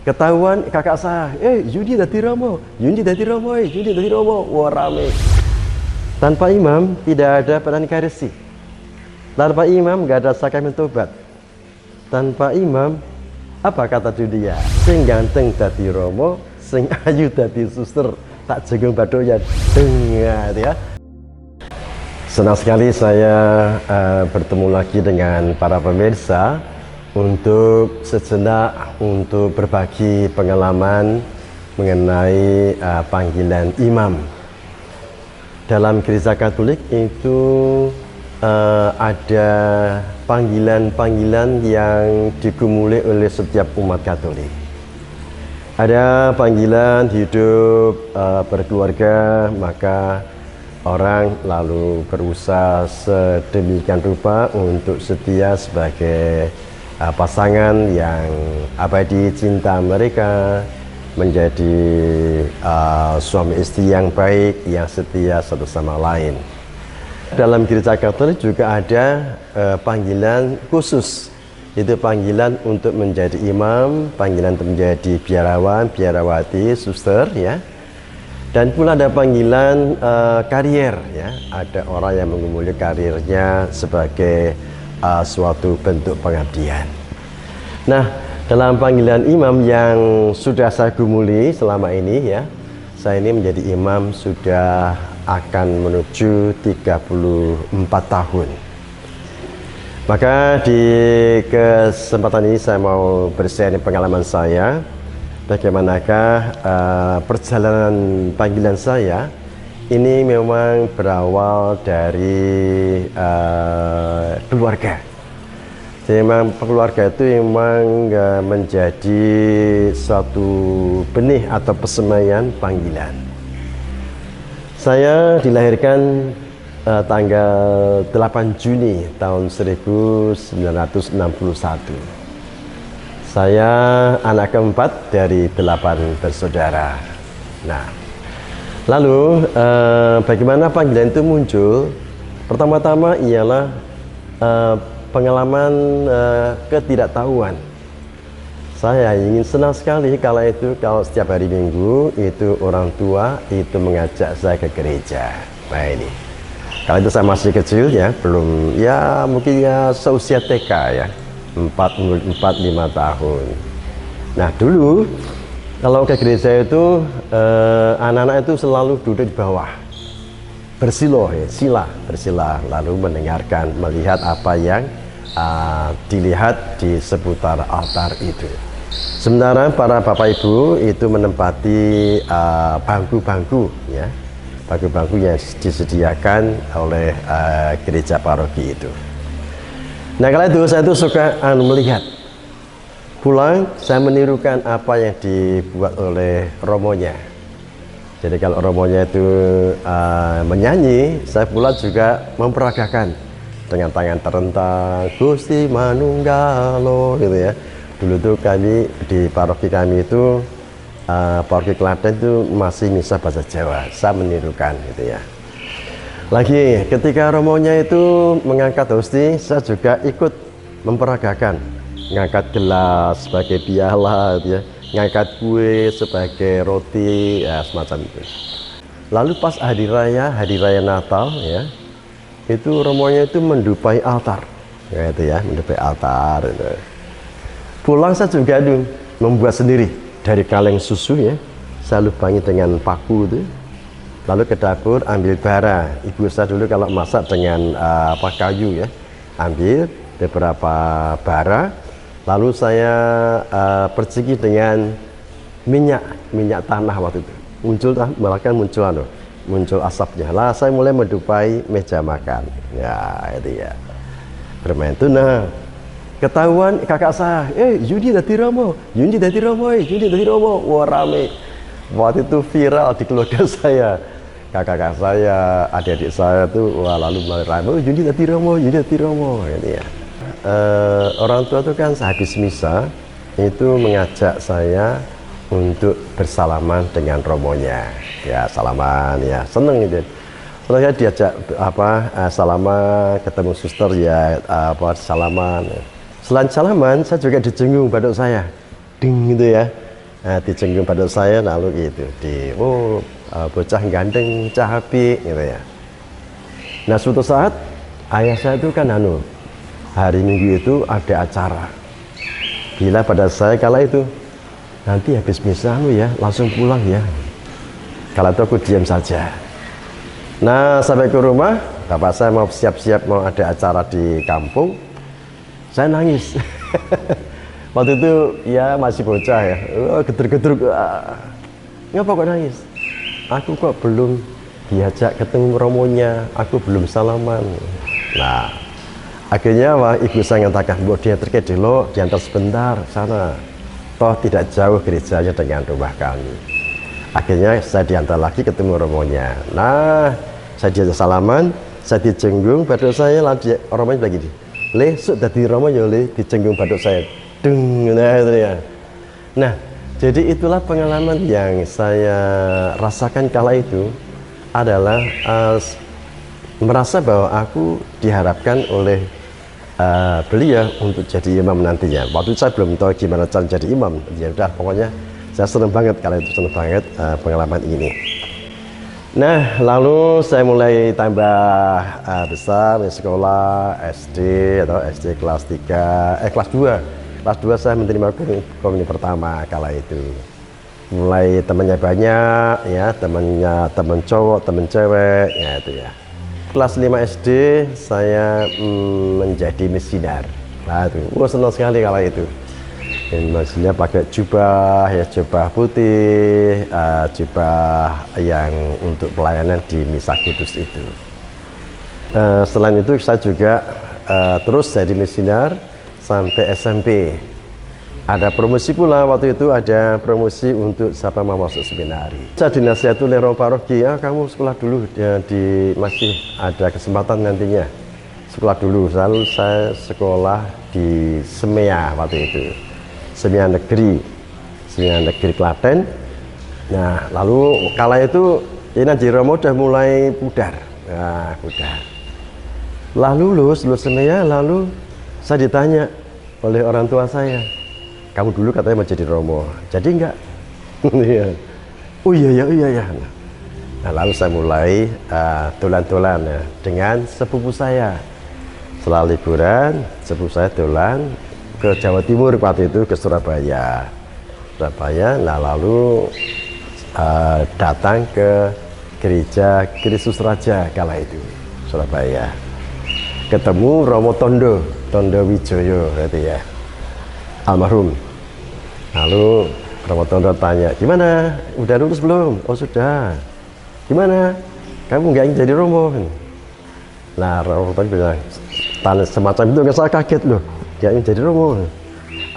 Ketahuan kakak saya, Yudi dadi Romo, Yudi dadi Romo, Yudi dadi Romo. Wah, rame. Tanpa imam tidak ada penanikaresi. Tanpa imam nggak ada sakramen tobat. Tanpa imam, apa kata dia? Sing ganteng dadi Romo, sing ayu dadi suster, tak jagung badoyan. Dengar ya. Senang sekali saya bertemu lagi dengan para pemirsa untuk sejenak untuk berbagi pengalaman mengenai panggilan imam. Dalam Gereja Katolik itu ada panggilan-panggilan yang digumuli oleh setiap umat Katolik. Ada panggilan hidup berkeluarga, maka orang lalu berusaha sedemikian rupa untuk setia sebagai pasangan yang abadi cinta mereka, menjadi suami istri yang baik, yang setia satu sama lain. Dalam Gereja Katolik juga ada panggilan khusus, itu panggilan untuk menjadi imam, panggilan untuk menjadi biarawan, biarawati, suster ya. Dan pula ada panggilan karier ya, ada orang yang mengumuli karirnya sebagai suatu bentuk pengabdian. Nah, dalam panggilan imam yang sudah saya gumuli selama ini ya, saya ini menjadi imam sudah akan menuju 34 tahun. Maka di kesempatan ini saya mau bersharing pengalaman saya, bagaimanakah perjalanan panggilan saya ini memang berawal dari keluarga. Jadi memang keluarga itu memang menjadi suatu benih atau persemaian panggilan. Saya dilahirkan tanggal 8 Juni tahun 1961. Saya anak keempat dari 8 bersaudara. Nah, lalu bagaimana panggilan itu muncul? Pertama-tama ialah pengalaman ketidaktahuan. Saya ingin senang sekali kalau setiap hari Minggu itu orang tua itu mengajak saya ke gereja. Nah ini, kalau itu saya masih kecil ya, belum ya mungkin ya seusia TK ya, 4-5 tahun. Nah dulu kalau ke gereja itu anak-anak itu selalu duduk di bawah, bersila, lalu mendengarkan, melihat apa yang dilihat di seputar altar itu. Sementara para bapak ibu itu menempati bangku-bangku ya, bangku-bangku yang disediakan oleh gereja paroki itu. Nah kala itu saya itu suka melihat, pulang saya menirukan apa yang dibuat oleh romonya. Jadi kalau romonya itu menyanyi, saya pula juga memperagakan dengan tangan terentang, Gusti Manunggalo gitu ya. Dulu tuh kami di paroki kami itu paroki Klaten itu masih misa bahasa Jawa. Saya menirukan gitu ya. Lagi ketika romonya itu mengangkat hosti, saya juga ikut memperagakan, ngangkat gelas sebagai piala gitu ya, ngangkat kue sebagai roti ya, semacam itu. Lalu pas hari raya Natal ya, itu romonya itu mendupai altar ya, itu ya, mendupai altar gitu. Pulang saya juga membuat sendiri dari kaleng susu ya, saya lubangi dengan paku itu, lalu ke dapur ambil bara. Ibu saya dulu kalau masak dengan kayu ya, ambil beberapa bara, lalu saya perciki dengan minyak tanah waktu itu, muncul asapnya. Lah saya mulai mendupai meja makan ya, itu ya, bermain tuna. Ketahuan kakak saya, Yudi dadi Romo, Yudi dadi Romo, Yudi dadi Romo. Wah, rame. Waktu itu viral di keluarga saya. Kakak saya, adik-adik saya tuh wah lalu mulai rame, Yudi dadi Romo, Yudi dadi Romo gitu ya. Orang tua tuh kan sehabis misa itu mengajak saya untuk bersalaman dengan romonya. Ya, salaman ya, seneng gitu. Setelah diajak salaman, ketemu suster ya, salaman. Selain salaman, saya juga dijengung badut saya, ding gitu ya. dijenggung badut saya, lalu gitu bocah ganteng, bocah apik gitu ya. Nah suatu saat ayah saya itu kan hari Minggu itu ada acara, bila pada saya kala itu nanti habis misa ya langsung pulang ya. Kala itu aku diam saja. Nah sampai ke rumah, bapak saya mau siap-siap mau ada acara di kampung, saya nangis. Waktu itu ya masih bocah ya, gedruk-gedruk. Ngapa kok nangis? Aku kok belum diajak ketemu romonya, aku belum salaman. Nah akhirnya ibu saya mengatakan, buat dia terkait dulu, diantar sebentar sana, toh tidak jauh gerejanya dengan rumah kami. Akhirnya saya diantar lagi ketemu romonya. Nah saya diajak salaman, saya dijenggung badut saya, lalu romonya bilang gini, le sudah di romo ya le, dijenggung badut saya. Nah, jadi itulah pengalaman yang saya rasakan kala itu adalah merasa bahwa aku diharapkan oleh beliau untuk jadi imam nantinya. Waktu itu saya belum tahu gimana cara jadi imam. Ya udah, pokoknya saya senang banget kala itu, senang banget pengalaman ini. Nah, lalu saya mulai tambah besar di sekolah SD atau SD kelas 3, kelas 2. Kelas 2 saya menerima komuni pertama kala itu. Mulai temannya banyak ya, teman cowok, teman cewek ya itu ya. Kelas 5 SD saya menjadi misioner. Nah itu, senang sekali kala itu. Maksudnya pakai jubah ya, jubah putih, jubah yang untuk pelayanan di Misa Kudus itu. Selain itu saya juga terus jadi misioner sampai SMP. Ada promosi pula, waktu itu ada promosi untuk siapa mau masuk seminari. Saya dinasihati oleh Romo Paroki, kamu sekolah dulu ya, masih ada kesempatan nantinya. Sekolah dulu. Lalu saya sekolah di Semea waktu itu, Semea Negeri Klaten. Nah lalu kala itu Haji Romo udah mulai pudar. Nah, pudar. Lalu lulus Semea, lalu saya ditanya oleh orang tua saya, kamu dulu katanya mau jadi Romo, jadi enggak? Oh iya ya. Nah lalu saya mulai dolan-dolan ya, dengan sepupu saya. Setelah liburan, sepupu saya dolan ke Jawa Timur waktu itu, ke Surabaya. Nah lalu datang ke gereja Kristus Raja kala itu, Surabaya. Ketemu Romo Tondo Wijoyo berarti ya, almarhum. Lalu Romo Tondo tanya, gimana, udah lulus belum? Oh sudah. Gimana, kamu nggak ingin jadi Romo? Nah Romo Tondo bilang tanya semacam itu, saya kaget loh, nggak ingin jadi Romo,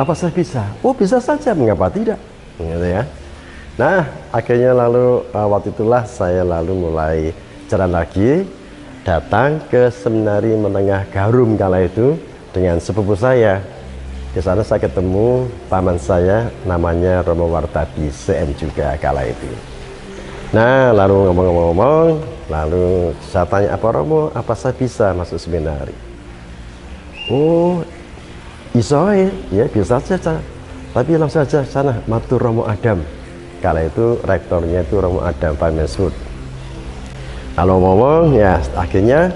apa saya bisa? Oh bisa saja, mengapa tidak, gitu ya. Nah akhirnya lalu waktu itulah saya lalu mulai jalan lagi, datang ke Seminari Menengah Garum kala itu dengan sepupu saya. Di sana saya ketemu paman saya, namanya Romo Wartadi CM juga kala itu. Nah lalu ngomong-ngomong, lalu saya tanya, apa Romo, apa saya bisa masuk seminari? Oh iso ya, bisa saja, tapi langsung saja sana matur Romo Adam. Kala itu rektornya itu Romo Adam Pak Mensud. Kalau ngomong ya akhirnya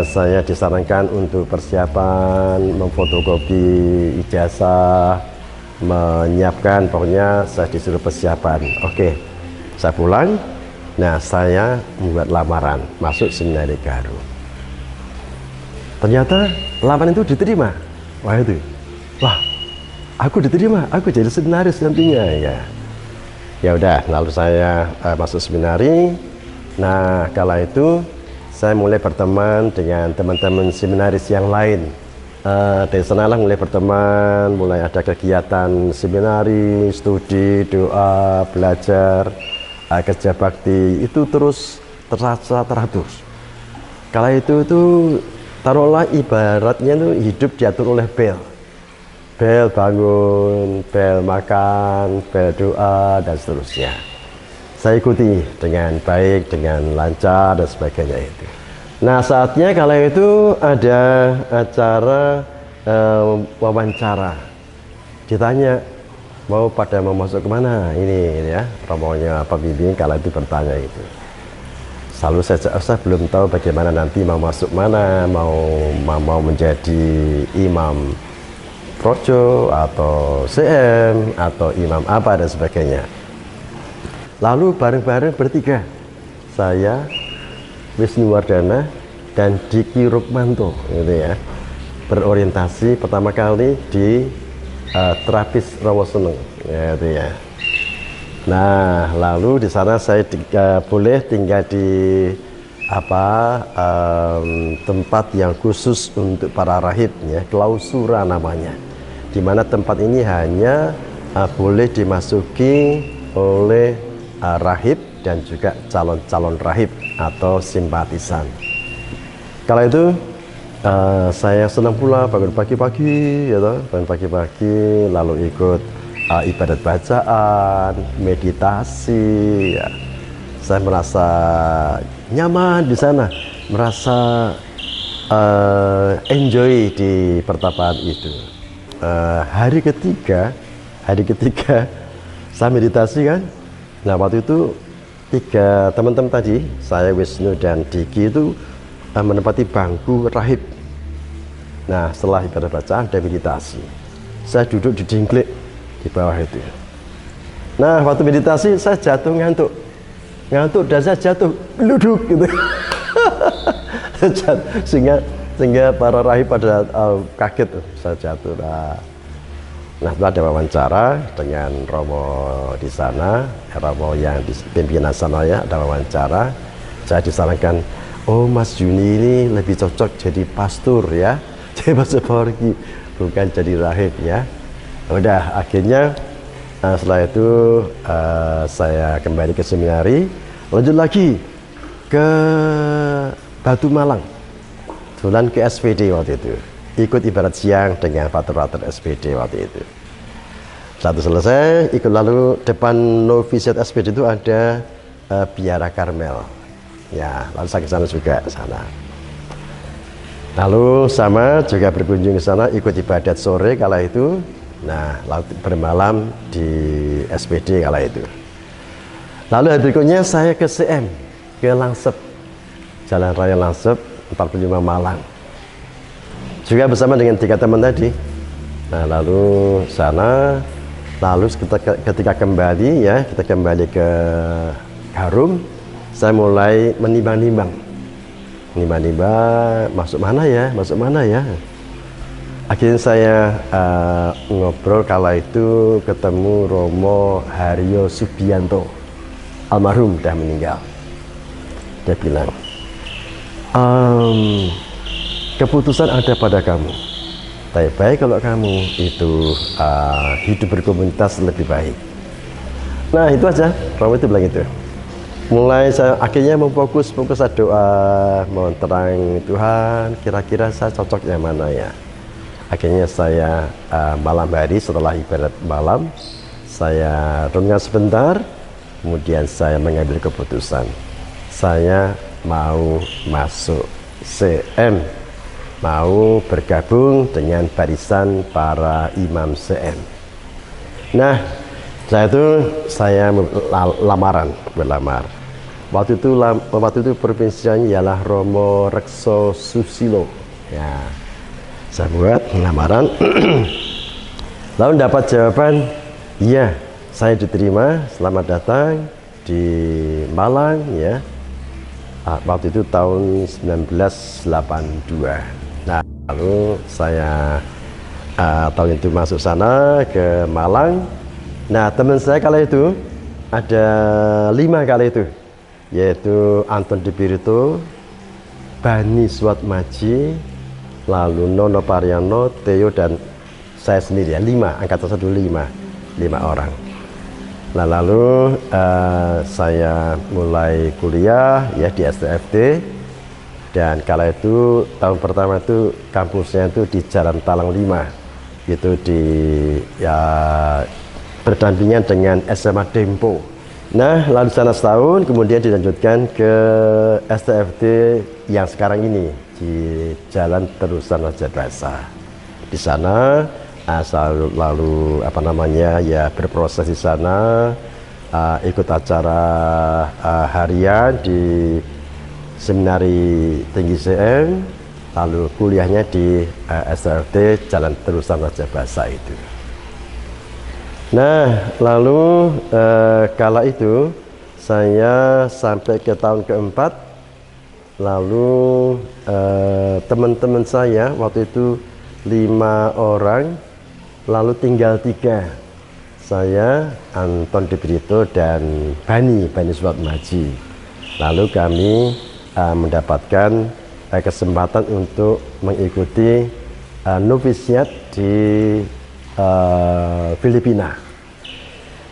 saya disarankan untuk persiapan memfotokopi ijazah, menyiapkan, pokoknya saya disuruh persiapan. Oke, saya pulang. Nah saya membuat lamaran masuk Seminari Garum. Ternyata lamaran itu diterima. Wah aku diterima, aku jadi seminaris nantinya ya. Ya udah, lalu saya masuk seminari. Nah kala itu saya mulai berteman dengan teman-teman seminaris yang lain. Dari sanalah mulai berteman, mulai ada kegiatan seminari, studi, doa, belajar, kerja bakti, itu terus teratur. Kala itu taruhlah ibaratnya itu hidup diatur oleh bel. Bel bangun, bel makan, bel doa, dan seterusnya. Saya ikuti dengan baik, dengan lancar dan sebagainya itu. Nah saatnya kala itu ada acara wawancara. Ditanya, mau masuk kemana ini ya, rombongannya pembimbing kala itu bertanya itu. Selalu saya belum tahu bagaimana nanti mau masuk mana, mau menjadi imam projo atau CM atau imam apa dan sebagainya. Lalu bareng-bareng bertiga, saya, Wisnuwardana dan Diki Rukmanto gitu ya, berorientasi pertama kali di terapis Rawaseneng gitu ya. Nah, lalu di sana saya boleh tinggal di tempat yang khusus untuk para rahib ya, klausura namanya, di mana tempat ini hanya boleh dimasuki oleh rahib dan juga calon-calon rahib atau simpatisan. Kala itu saya senang pula bangun pagi-pagi ya toh, bangun pagi-pagi lalu ikut ibadat bacaan, meditasi ya. Saya merasa nyaman di sana, merasa enjoy di pertapaan itu. Hari ketiga saya meditasi kan. Nah, waktu itu tiga teman-teman tadi, saya, Wisnu dan Diki itu menempati bangku rahib. Nah, setelah ibadah bacaan dan meditasi, saya duduk di dingklik di bawah itu. Nah, waktu meditasi saya jatuh ngantuk dan saya jatuh duduk gitu. sehingga para rahib pada kaget, saya jatuh. Nah, itu ada wawancara dengan Romo di sana, Romo yang di pimpinan sana ya, ada wawancara. Saya disarankan, oh Mas Juni ini lebih cocok jadi pastor ya, jadi pastor pergi, bukan jadi rahib ya. Udah, akhirnya setelah itu saya kembali ke seminari, lanjut lagi ke Batu Malang, jalan ke SPD waktu itu, ikut ibadat siang dengan pater-pater SPD waktu itu. Satu selesai, ikut lalu depan novisiat SPD itu ada Biara Karmel. Ya, lalu saya ke sana juga sana. Lalu sama juga berkunjung ke sana, ikut ibadat sore kala itu. Nah, lalu bermalam di SPD kala itu. Lalu hari berikutnya saya ke CM, ke Langsep, Jalan Raya Langsep 45 Malang. Juga bersama dengan tiga teman tadi. Nah, lalu sana, lalu ketika kembali ya, kita kembali ke Garum, saya mulai menimbang-nimbang, masuk mana ya. Akhirnya saya ngobrol kala itu ketemu Romo Haryo Subianto, almarhum dah meninggal. Dia bilang, keputusan ada pada kamu. Tapi baik kalau kamu itu hidup berkomunitas lebih baik. Nah, itu aja, Romo itu bilang itu. Mulai saya akhirnya fokus doa, mohon terang Tuhan, kira-kira saya cocok yang mana ya. Akhirnya saya malam hari setelah ibadat malam, saya renungan sebentar, kemudian saya mengambil keputusan. Saya mau masuk CM, mau bergabung dengan barisan para imam CM. Nah, saya berlamar. Waktu itu provinsinya ialah Romo Rekso Susilo. Ya, saya buat lamaran. Lalu dapat jawaban, iya, saya diterima, selamat datang di Malang ya. Waktu itu tahun 1982. Nah, lalu saya tahun itu masuk sana ke Malang. Nah, teman saya kala itu ada 5 kali itu, yaitu Anton de Birito, Bani Swatmaji, lalu Nono Pariano, Theo dan saya sendiri ya, 5, angkatan 5 orang. Nah, lalu saya mulai kuliah ya di STFD, dan kala itu tahun pertama itu kampusnya itu di Jalan Talang 5, itu di ya berdampingan dengan SMA Dempo. Nah, lalu sana setahun, kemudian dilanjutkan ke STFD yang sekarang ini di Jalan Terusan Raja Basa. Di sana lalu apa namanya ya berproses di sana, ikut acara harian di Seminari Tinggi CM, lalu kuliahnya di SLT Jalan Terusan Raja Basa itu. Nah, lalu kala itu saya sampai ke tahun keempat, lalu teman-teman saya waktu itu 5 orang, lalu tinggal 3. Saya, Anton Di Brito, dan Bani Suatmaji. Lalu kami mendapatkan kesempatan untuk mengikuti novisiat di Filipina.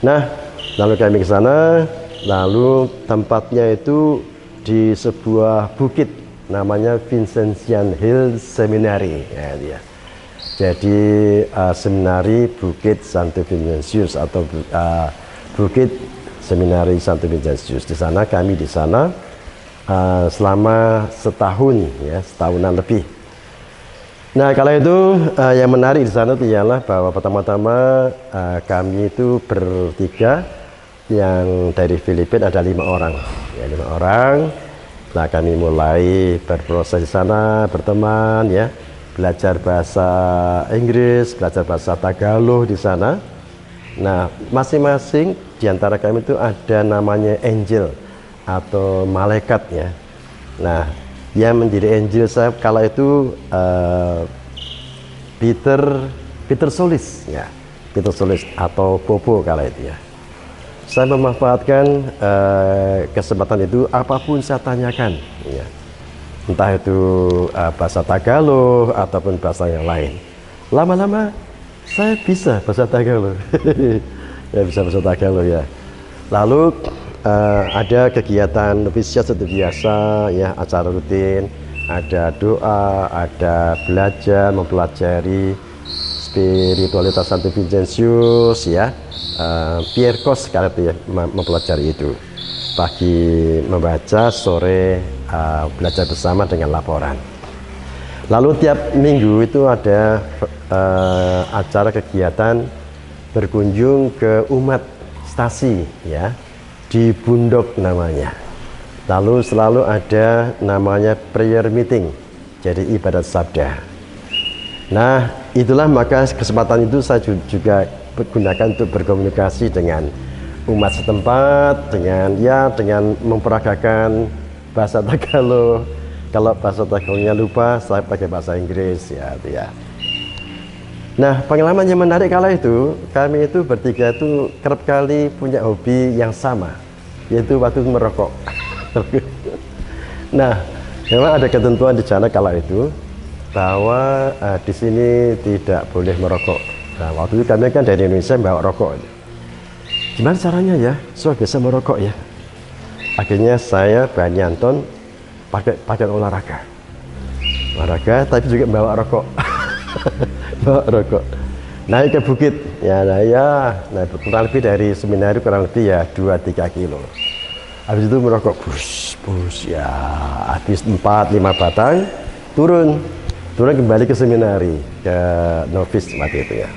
Nah, lalu kami ke sana, lalu tempatnya itu di sebuah bukit namanya Vincentian Hill Seminary ya, dia. Jadi seminari Bukit Santo Vincentius atau Bukit Seminari Santo Vincentius. Di sana kami selama setahun ya, setahunan lebih. Nah, kalau itu yang menarik di sana itu ialah bahwa pertama-tama kami itu bertiga, yang dari Filipina ada 5 orang, ya 5 orang. Nah, kami mulai berproses di sana, berteman ya, belajar bahasa Inggris, belajar bahasa Tagalog di sana. Nah, masing-masing di antara kami itu ada namanya angel atau malaikat ya. Nah, yang menjadi angel saya kala itu Peter Solis ya, Peter Solis atau Popo kala itu ya. Saya memanfaatkan kesempatan itu, apapun saya tanyakan ya, entah itu bahasa Tagalog ataupun bahasa yang lain. Lama-lama saya bisa bahasa Tagalog ya, bisa bahasa Tagalog ya. Lalu ada kegiatan novisiat seperti biasa ya, acara rutin, ada doa, ada belajar, mempelajari spiritualitas Santo Vincentius ya, Pierkos sekali itu ya, mempelajari itu. Pagi membaca, sore belajar bersama dengan laporan. Lalu tiap minggu itu ada acara kegiatan berkunjung ke umat stasi ya, di Bundok namanya. Lalu selalu ada namanya prayer meeting, jadi ibadat sabda. Nah, itulah maka kesempatan itu saya juga gunakan untuk berkomunikasi dengan umat setempat, dengan memperagakan bahasa Tagalog. Kalau bahasa Tagalognya lupa, saya pakai bahasa Inggris ya, itu ya. Nah, pengalaman yang menarik kala itu, kami itu bertiga itu kerap kali punya hobi yang sama, yaitu waktu merokok. Nah, memang ada ketentuan di sana kala itu bahwa di sini tidak boleh merokok. Nah, waktu itu kami kan dari Indonesia bawa rokok. Gimana caranya ya, supaya bisa merokok ya? Akhirnya saya, Bani Anton, pakai olahraga, tapi juga bawa rokok. Bawa rokok, naik ke bukit ya, nah kurang lebih dari seminari kurang lebih ya 2-3 kilo. Habis itu merokok bus ya, habis 4-5 batang turun kembali ke seminari, ke novis waktu itu ya.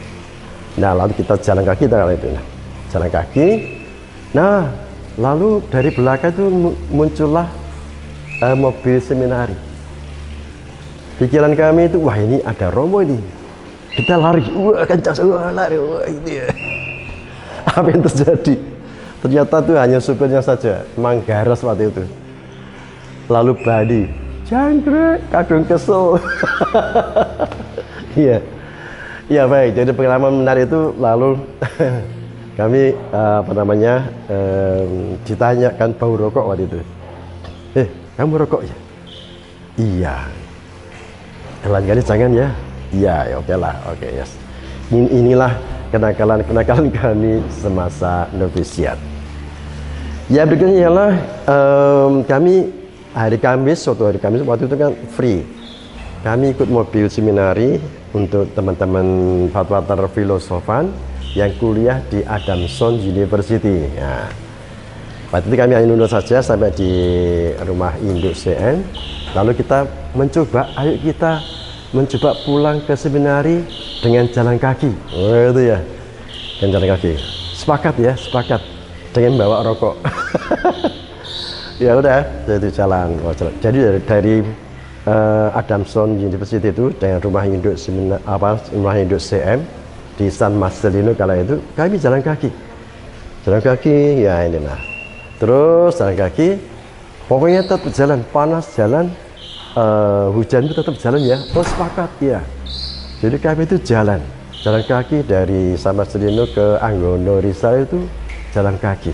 Nah, lalu kita jalan kaki jalan kaki. Nah, lalu dari belakang itu muncullah mobil seminari. Pikiran kami itu, wah ini ada romo ini, kita lari, wah kencang, lari, wah ini ya. Apa yang terjadi? Ternyata itu hanya supirnya saja, manggaras waktu itu. Lalu Bani, jangkrik, kadung kesel. Iya, iya baik. Jadi pengalaman menarik itu, lalu kami ditanyakan bau rokok waktu itu. Kamu rokok ya? Iya. Lain kali jangan ya. Iya, ya oke lah, oke yes. Inilah kenakalan kami semasa novisiat. Ya berikutnya ialah kami hari Kamis waktu itu kan free. Kami ikut mobil seminari untuk teman-teman Fatwa Filosofan yang kuliah di Adamson University. Ya. Waktu itu kami hanya nunduk saja sampai di rumah induk CN. Lalu kita mencoba pulang ke seminari dengan jalan kaki. Oh itu ya, dengan jalan kaki. Sepakat ya, sepakat dengan bawa rokok. Ya udah, jadi jalan. Jadi dari Adamson University itu dengan rumah induk rumah induk CM di San Marcelino kala itu kami jalan kaki ya ini nah. Terus jalan kaki, pokoknya tetap jalan, panas jalan, hujan itu tetap jalan ya. Oh sepakat ya. Jadi kami itu jalan kaki dari San Marcelino ke Anggono Rizal itu jalan kaki.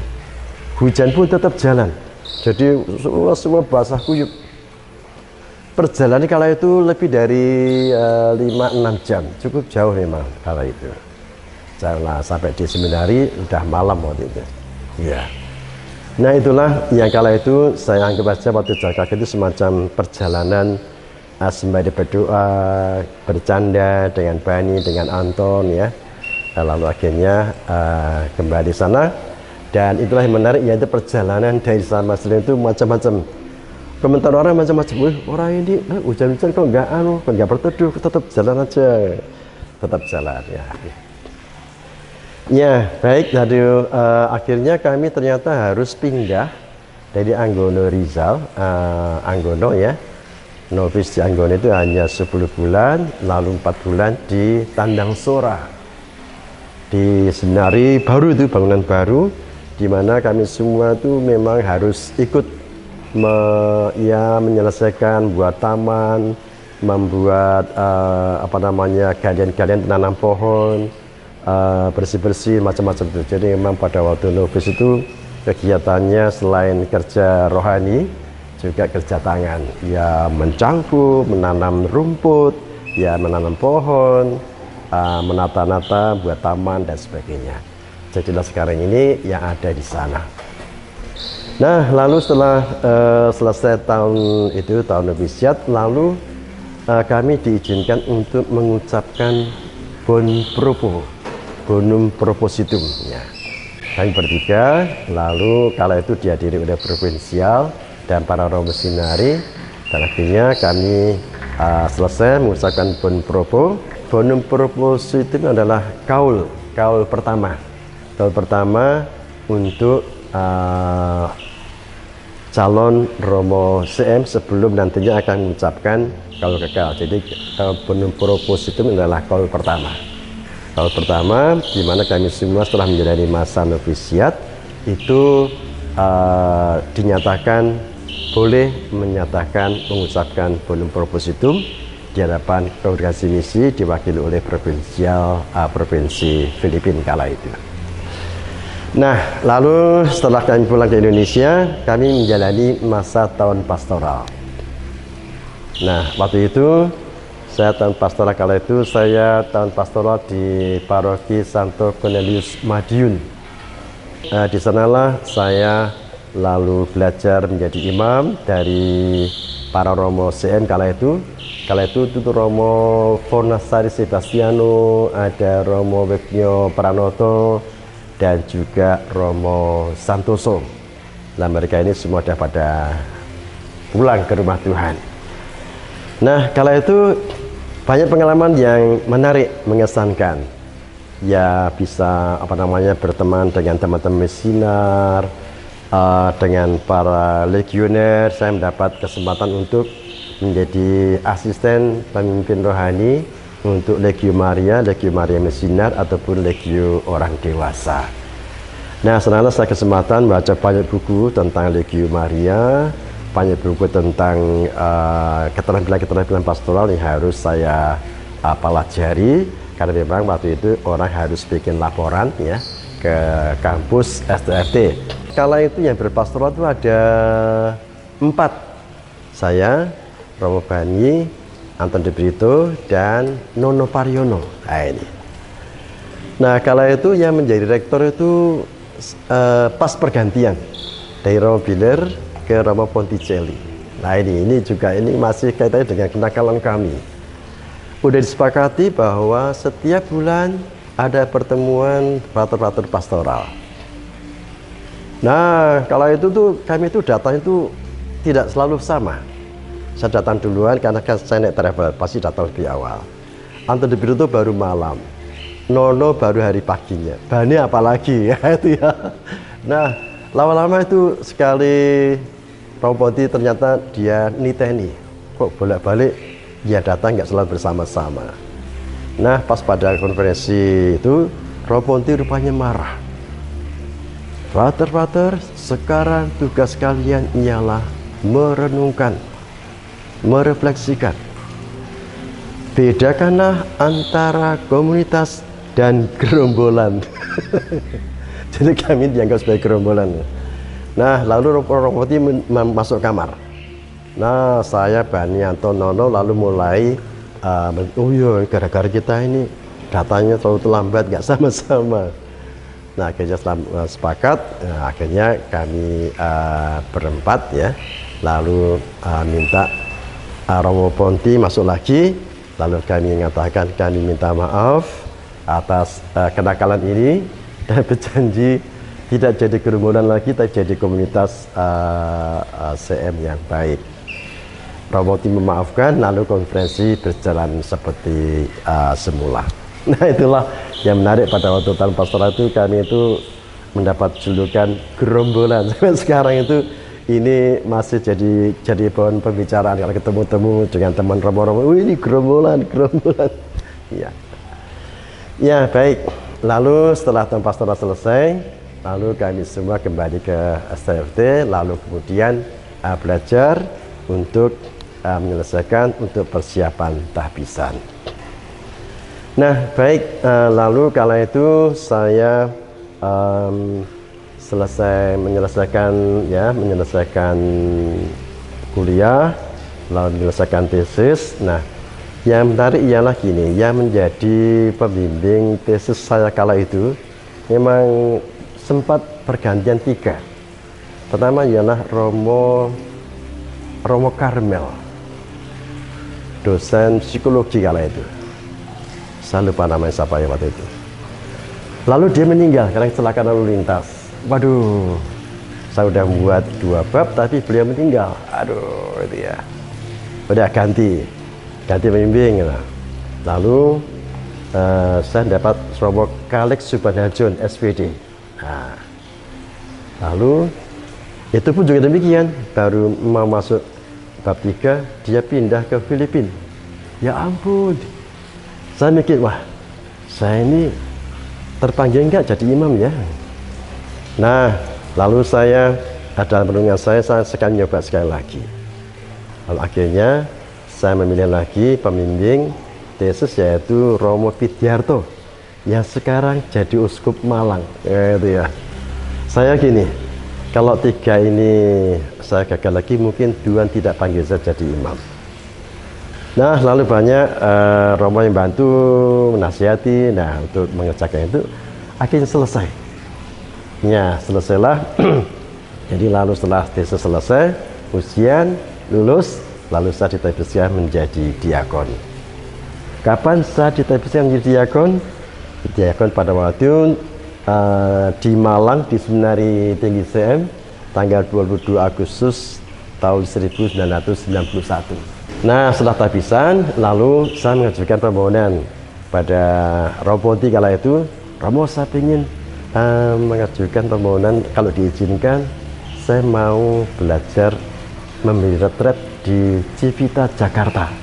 Hujan pun tetap jalan. Jadi semua basah kuyup. Perjalanan kala itu lebih dari 5-6 jam, cukup jauh memang kala itu. Nah, sampai di seminari udah malam waktu itu. Ya. Nah itulah yang kala itu saya anggap saja waktu jalan kaki itu semacam perjalanan sembari berdoa, bercanda dengan Bani, dengan Anton ya. Lalu akhirnya kembali sana, dan itulah yang menarik, yaitu perjalanan dari San Marcelino itu macam-macam. Komentar orang macam-macam, orang ini hujan-hujan kok nggak berteduh, tetap jalan aja, tetap jalan ya. Ya baik, jadi akhirnya kami ternyata harus pindah dari Anggono Rizal, Anggono ya. Novis di Anggono itu hanya 10 bulan, lalu 4 bulan di Tandang Sora, di seminari baru itu, bangunan baru, di mana kami semua itu memang harus ikut menyelesaikan buat taman, membuat galian-galian penanam pohon, bersih-bersih macam-macam itu. Jadi memang pada waktu novis itu kegiatannya selain kerja rohani juga kerja tangan, ya mencangkup, menanam rumput, ya menanam pohon, menata-nata buat taman dan sebagainya. Jadilah sekarang ini yang ada di sana. Nah, lalu setelah selesai tahun itu, tahun novisiat, lalu kami diizinkan untuk mengucapkan bonum propositum ya. Kami bertiga, lalu kala itu dihadiri oleh provinsial dan para romo seminari, dan akhirnya kami selesai mengucapkan bonum propositum adalah kaul pertama untuk calon Romo CM sebelum nantinya akan mengucapkan kaul kekal. Jadi bonum propositum adalah kaul pertama di mana kami semua setelah menjalani masa novisiat itu dinyatakan boleh mengucapkan bonum propositum di hadapan kongregasi misi diwakili oleh provinsi Filipina kala itu. Nah, lalu setelah kami pulang ke Indonesia, kami menjalani masa tahun pastoral. Nah, waktu itu saya tahun pastoral kala itu saya tahun pastoral di Paroki Santo Cornelius Madiun. Di sanalah saya lalu belajar menjadi imam dari para romo CM kala itu. Kala itu Romo Fornasari Sebastiano, ada Romo Weknyo Pranoto, dan juga Romo Santoso. Nah, mereka ini semua sudah pada pulang ke rumah Tuhan. Nah, kala itu banyak pengalaman yang menarik, mengesankan. Ya, bisa berteman dengan teman-teman misinar, dengan para legioner. Saya mendapat kesempatan untuk menjadi asisten pemimpin rohani untuk Legio Maria Mesinar ataupun Legio orang dewasa. Nah, setelah saya kesempatan baca banyak buku tentang Legio Maria, banyak buku tentang keterampilan pastoral yang harus saya pelajari, karena memang waktu itu orang harus bikin laporan ya ke kampus STFT. Kala itu yang berpastoral itu ada 4, saya, Romo Bani, Anton de Brito, dan Nono Pariono. Nah, ini. Nah, kala itu yang menjadi rektor itu pas pergantian dari Romo Biler ke Romo Ponticelli. Nah, ini juga masih kaitannya dengan kenakalan kami. Udah disepakati bahwa setiap bulan ada pertemuan peratur-peratur pastoral. Nah, kala itu kami datang itu tidak selalu sama. Saya datang duluan karena saya naik travel, pasti datang lebih awal. Anton Debiro itu baru malam, Nono baru hari paginya, Bani apalagi ya itu ya. Nah lama-lama itu sekali Romo Ponti ternyata dia niteni, kok bolak-balik dia datang nggak selalu bersama-sama. Nah pas pada konferensi itu Romo Ponti rupanya marah. Pater, sekarang tugas kalian ialah merenungkan, merefleksikan. Bedakanlah antara komunitas dan gerombolan. Jadi kami dianggap sebagai gerombolan. Nah, lalu Romo Ponti masuk kamar. Nah, saya, Bani, Anton, Nono lalu mulai, oh iya, gara-gara kita ini datanya terlalu terlambat, nggak sama-sama. Nah, akhirnya sepakat, akhirnya kami berempat ya, lalu minta Romo Ponti masuk lagi, lalu kami mengatakan kami minta maaf atas kenakalan ini dan berjanji tidak jadi kerumunan lagi, tapi jadi komunitas CM yang baik. Romo Ponti memaafkan, lalu konferensi berjalan seperti semula. Nah itulah yang menarik pada waktu tahun pastoral itu, kami itu mendapat julukan gerombolan. Sampai sekarang itu ini masih jadi bahan pembicaraan kalau ketemu-temu dengan teman Romo-Romo. Ini gerombolan. Ya. Ya baik. Lalu setelah tahun pastoral selesai, lalu kami semua kembali ke STFT, lalu kemudian belajar untuk menyelesaikan untuk persiapan tahbisan. Nah baik, lalu kala itu saya menyelesaikan kuliah, lalu menyelesaikan tesis. Nah yang menarik ialah gini, yang menjadi pembimbing tesis saya kala itu memang sempat pergantian 3. Pertama ialah Romo Karmel, dosen psikologi kala itu. Saya lupa namanya siapa ya waktu itu. Lalu dia meninggal karena kecelakaan lalu lintas. Waduh, saya udah buat 2 bab tapi beliau meninggal. Aduh, itu ya. Udah ganti pembimbing. Lalu saya dapat Romo Kalex Subanajon SPD. Nah, lalu itu pun juga demikian. Baru mau masuk bab 3 dia pindah ke Filipina. Ya ampun. Saya mikir, wah, saya ini terpanggil enggak jadi imam ya? Nah, lalu saya, dalam renungan saya sekali nyoba sekali lagi. Lalu akhirnya, saya memilih lagi pembimbing tesis yaitu Romo Pidiarto, yang sekarang jadi uskup Malang. Itu ya. Saya gini, kalau 3 ini saya gagal lagi, mungkin Tuhan tidak panggil saya jadi imam. Nah lalu banyak Romo yang bantu menasihati, nah untuk mengerjakan itu akhirnya selesai. Ya selesailah. Jadi lalu setelah tesis selesai, ujian, lulus, lalu saya ditebuskan menjadi diakon. Kapan saya ditebuskan menjadi diakon? Diakon pada waktu di Malang di Seminari Tinggi CM tanggal 22 Agustus tahun 1991. Nah setelah tahbisan, lalu saya mengajukan permohonan pada Romo Ponti kala itu. Romo, saya ingin mengajukan permohonan kalau diizinkan saya mau belajar memberi retret di Civita Jakarta.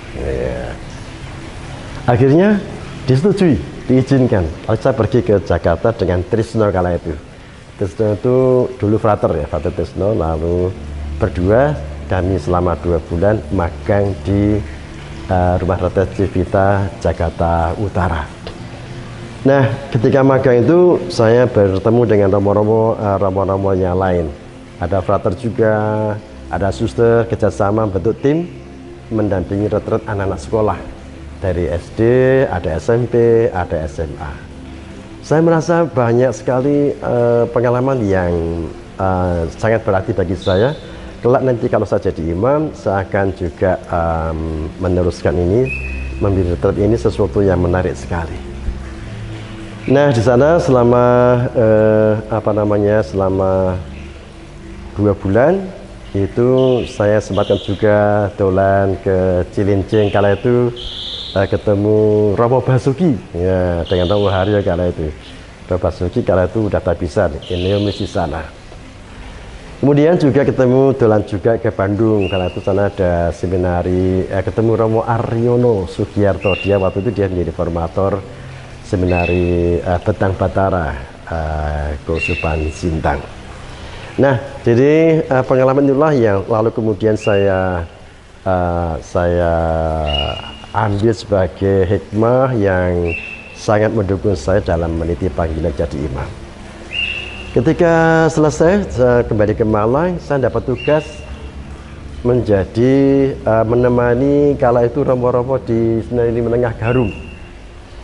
Akhirnya disetujui, diizinkan. Lalu saya pergi ke Jakarta dengan Trisno kala itu. Trisno itu dulu frater ya, frater Trisno. Lalu berdua kami selama 2 bulan magang di rumah retret Civita Jakarta Utara. Nah ketika magang itu saya bertemu dengan romo-romo yang lain. Ada frater juga, ada suster, kerjasama bentuk tim mendampingi retret anak-anak sekolah dari SD, ada SMP, ada SMA. Saya merasa banyak sekali pengalaman yang sangat berarti bagi saya. Kelak nanti kalau saya jadi imam, saya akan juga meneruskan ini, memberi retret ini sesuatu yang menarik sekali. Nah di sana selama selama 2 bulan itu saya sempatkan juga dolan ke Cilincing kala itu ketemu Romo Basuki ya, dengan Romo Haryo kala itu. Romo Basuki kala itu udah tabisan ini misi sana. Kemudian juga ketemu dolan juga ke Bandung kala itu, sana ada seminari, ketemu Romo Aryono Sugiarto, dia waktu itu dia menjadi formator seminari Betang Batara Kausupan Sintang. Nah, jadi pengalaman itulah yang lalu kemudian saya ambil sebagai hikmah yang sangat mendukung saya dalam meniti panggilan jadi imam. Ketika selesai saya kembali ke Malang, saya dapat tugas menjadi menemani kala itu Romo-Romo di Seminari Menengah Garum.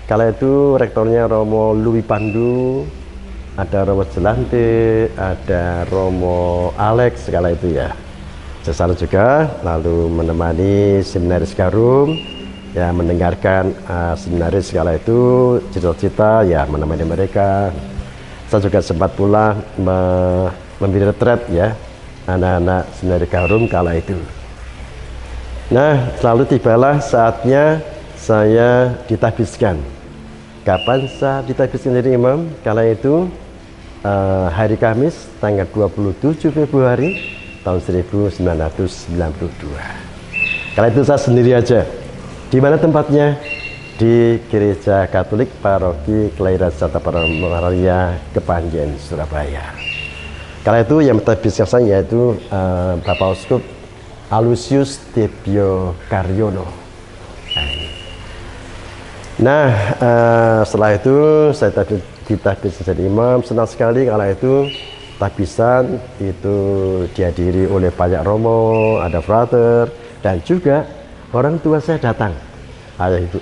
Kala itu rektornya Romo Louis Pandu, ada Romo Jelante, ada Romo Alex kala itu ya. Saya sana juga lalu menemani seminaris Garum ya, mendengarkan seminaris kala itu cita-cita ya, menemani mereka. Saya juga sempat pula memberi retret ya anak-anak seminari Garum kala itu. Nah, lalu tibalah saatnya saya ditabiskan. Kapan saya ditabiskan jadi imam? Kala itu hari Kamis tanggal 27 Februari tahun 1992. Kala itu saya sendiri aja. Di mana tempatnya? Di Gereja Katolik Paroki Kelahiran Santa Maria Kepanjen, Surabaya. Kala itu yang mentabiskan saya yaitu Bapak Uskup Alusius Tebio Karyono. Nah, setelah itu saya ditabiskan jadi imam. Senang sekali kala itu tabisan itu dihadiri oleh banyak romo, ada frater, dan juga orang tua saya datang.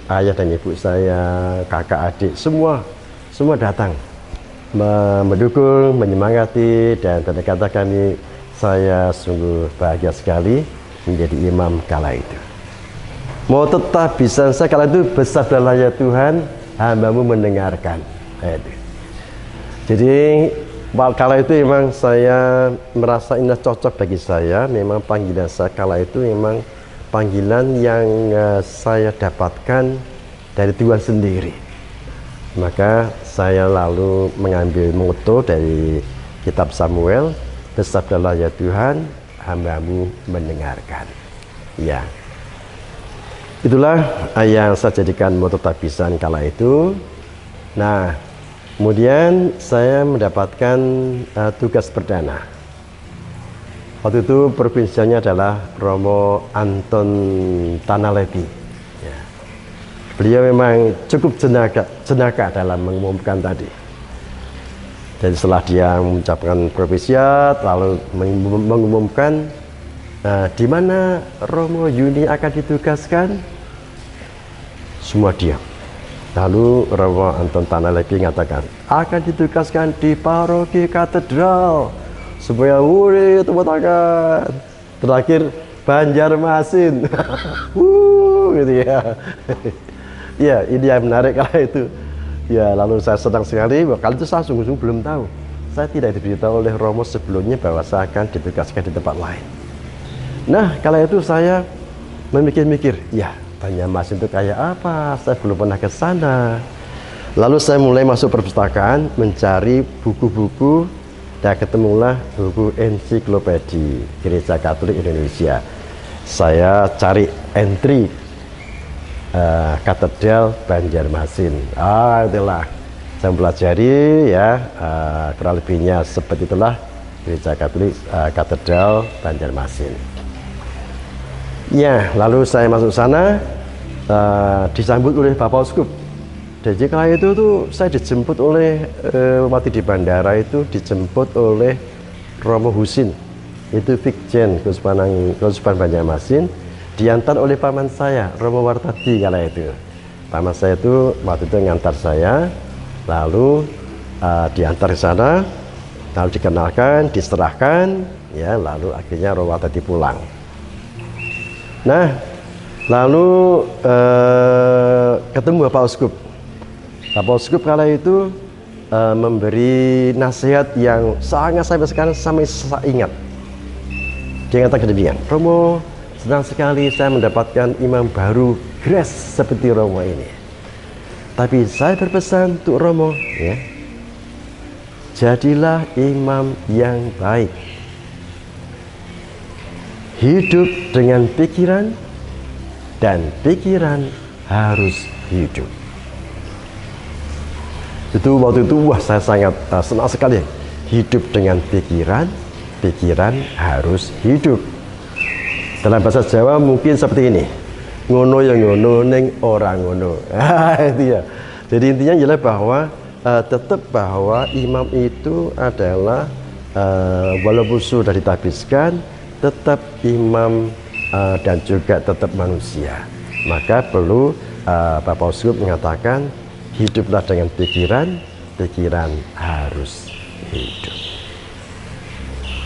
Ayah dan ibu saya, kakak adik, semua datang mendukung, menyemangati, dan ternyata kami saya sungguh bahagia sekali menjadi imam kala itu. Mau tetap bisa saya kala itu, bersabdalah ya Tuhan, hamba-Mu mendengarkan. Jadi kala itu memang saya merasa ini cocok bagi saya. Memang panggilan saya kala itu memang panggilan yang saya dapatkan dari Tuhan sendiri. Maka saya lalu mengambil moto dari kitab Samuel, bersabdalah ya Tuhan, hamba-Mu mendengarkan. Ya, itulah yang saya jadikan moto tabisan kala itu. Nah, kemudian saya mendapatkan tugas perdana. Waktu itu provinsianya adalah Romo Anton Tanalepi. Ya. Beliau memang cukup jenaka dalam mengumumkan tadi. Dan setelah dia mengucapkan provisiat, lalu mengumumkan di mana Romo Yuni akan ditugaskan, semua diam. Lalu Romo Anton Tanalepi mengatakan akan ditugaskan di Paroki Katedral. Supaya murid tepuk tangan. Terakhir Banjarmasin. Gitu ya. Ya, ini yang menarik kala itu. Ya, lalu saya senang sekali. Kali itu saya sungguh-sungguh belum tahu. Saya tidak diberitahu oleh Romo sebelumnya bahwa saya akan ditugaskan di tempat lain. Nah, kala itu saya memikir-mikir, ya, Banjarmasin itu kayak apa? Saya belum pernah ke sana. Lalu saya mulai masuk perpustakaan, mencari buku-buku. Dan ketemulah buku ensiklopedi Gereja Katolik Indonesia. Saya cari entry Katedral Banjarmasin. Itulah saya pelajari ya, kurang lebihnya seperti itulah Gereja Katolik Katedral Banjarmasin. Ya, lalu saya masuk sana, disambut oleh Bapak Uskup. Jadi kala itu tuh saya dijemput oleh waktu di bandara itu dijemput oleh Romo Husin, itu Vikjen Kausupan Banjarmasin, diantar oleh paman saya Romo Wartadi kala itu. Paman saya itu waktu itu ngantar saya, lalu diantar ke sana, lalu dikenalkan, diserahkan, ya, lalu akhirnya Romo Wartadi pulang. Nah, lalu ketemu Bapak Uskup. Bapak Uskup kala itu memberi nasihat yang sangat sampai sekarang sampai saya ingat. Dia mengatakan demikian, Romo, senang sekali saya mendapatkan imam baru grace seperti Romo ini. Tapi saya berpesan untuk Romo, ya, jadilah imam yang baik. Hidup dengan pikiran, dan pikiran harus hidup. Itu waktu itu, wah, saya sangat senang sekali. Hidup dengan pikiran, pikiran harus hidup. Dalam bahasa Jawa mungkin seperti ini, ngono ya ngono, neng orang ngono. Itu ya. Jadi intinya adalah bahwa tetap bahwa imam itu adalah walaupun sudah ditabiskan, tetap imam dan juga tetap manusia. Maka perlu Bapak Uskup mengatakan, hiduplah dengan pikiran, pikiran harus hidup.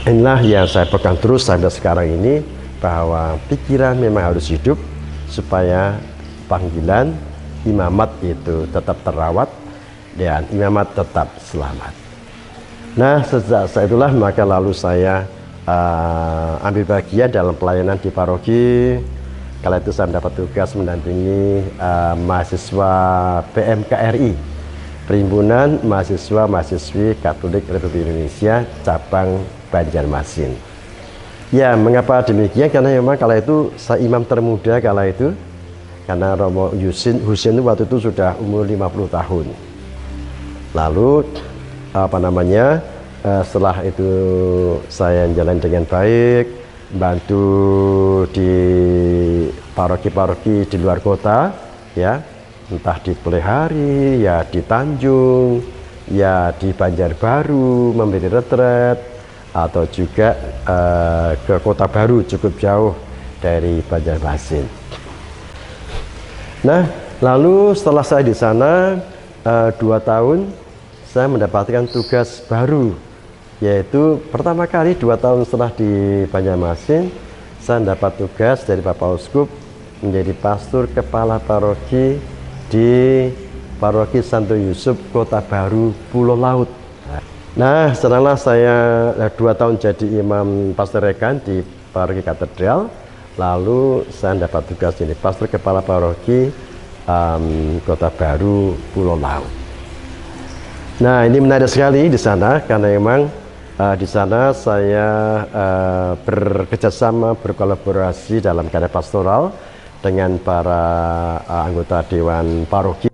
Inilah yang saya pegang terus sampai sekarang ini, bahwa pikiran memang harus hidup supaya panggilan imamat itu tetap terawat dan imamat tetap selamat. Nah, sejak saat itulah maka lalu saya ambil bagian dalam pelayanan di paroki. Kala itu saya mendapat tugas mendampingi mahasiswa PMKRI, Perhimpunan Mahasiswa-Mahasiswi Katolik Republik Indonesia, cabang Banjarmasin. Ya, mengapa demikian? Karena memang kala itu saya imam termuda kala itu, karena Romo Husin itu waktu itu sudah umur 50 tahun. Lalu setelah itu saya jalan dengan baik, bantu di paroki-paroki di luar kota, ya, entah di Pelihari, ya di Tanjung, ya di Banjarbaru memberi retret, atau juga ke Kota Baru cukup jauh dari Banjarmasin. Nah, lalu setelah saya di sana 2 tahun, saya mendapatkan tugas baru, yaitu pertama kali 2 tahun setelah di Banjarmasin, saya mendapat tugas dari Bapak Uskup menjadi pastor kepala paroki di Paroki Santo Yusuf Kota Baru, Pulau Laut. Nah, setelah saya 2 tahun jadi imam pastor rekan di paroki katedral, lalu saya dapat tugas jadi pastor kepala paroki Kota Baru, Pulau Laut. Nah, ini menarik sekali di sana karena memang di sana saya bekerjasama, berkolaborasi dalam karya pastoral dengan para anggota dewan paroki,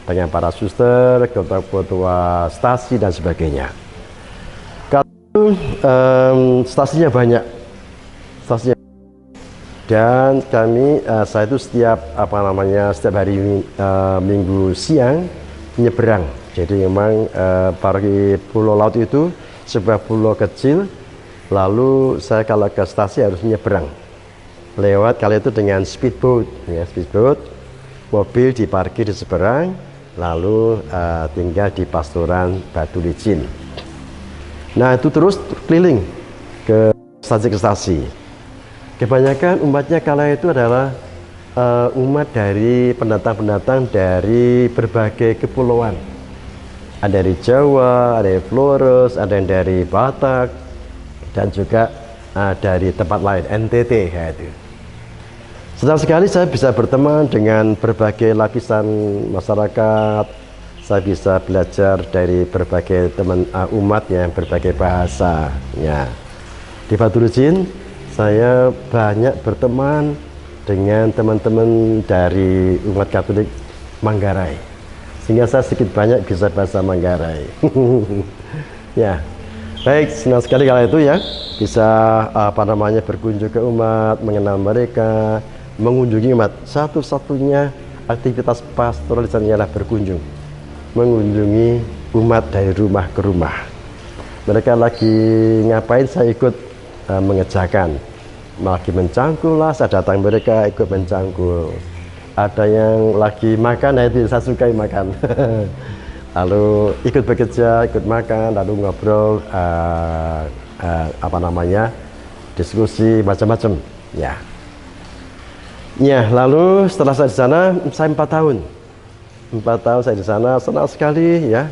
dengan para suster, ketua-ketua stasi dan sebagainya. Kalau stasinya banyak, dan kami saya itu setiap hari Minggu siang nyeberang. Jadi memang paroki Pulau Laut itu sebuah pulau kecil, lalu saya kalau ke stasi harus nyeberang lewat kali itu dengan speedboat, ya, speedboat, mobil diparkir di seberang, lalu tinggal di pastoran Batu Licin. Nah, itu terus keliling ke stasi. Kebanyakan umatnya kala itu adalah umat dari pendatang-pendatang dari berbagai kepulauan. Ada dari Jawa, ada dari Flores, ada yang dari Batak, dan juga dari tempat lain, NTT kayak itu. Senang sekali saya bisa berteman dengan berbagai lapisan masyarakat. Saya bisa belajar dari berbagai teman umat yang berbagai bahasa. Ya. Di Batu Licin, saya banyak berteman dengan teman-teman dari umat Katolik Manggarai, sehingga saya sedikit banyak bisa bahasa Manggarai. Ya, baik, senang sekali kalau itu ya bisa berkunjung ke umat, mengenal mereka, mengunjungi umat. Satu-satunya aktivitas pastoral di sana ialah berkunjung, mengunjungi umat dari rumah ke rumah. Mereka lagi ngapain, saya ikut mengerjakan. Lagi mencangkul lah, saya datang mereka ikut mencangkul. Ada yang lagi makan, nah itu saya sukai makan. Lalu ikut bekerja, ikut makan, lalu ngobrol, diskusi macam-macam. Ya. Ya, lalu setelah saya di sana, saya 4 tahun. 4 tahun saya di sana, senang sekali ya.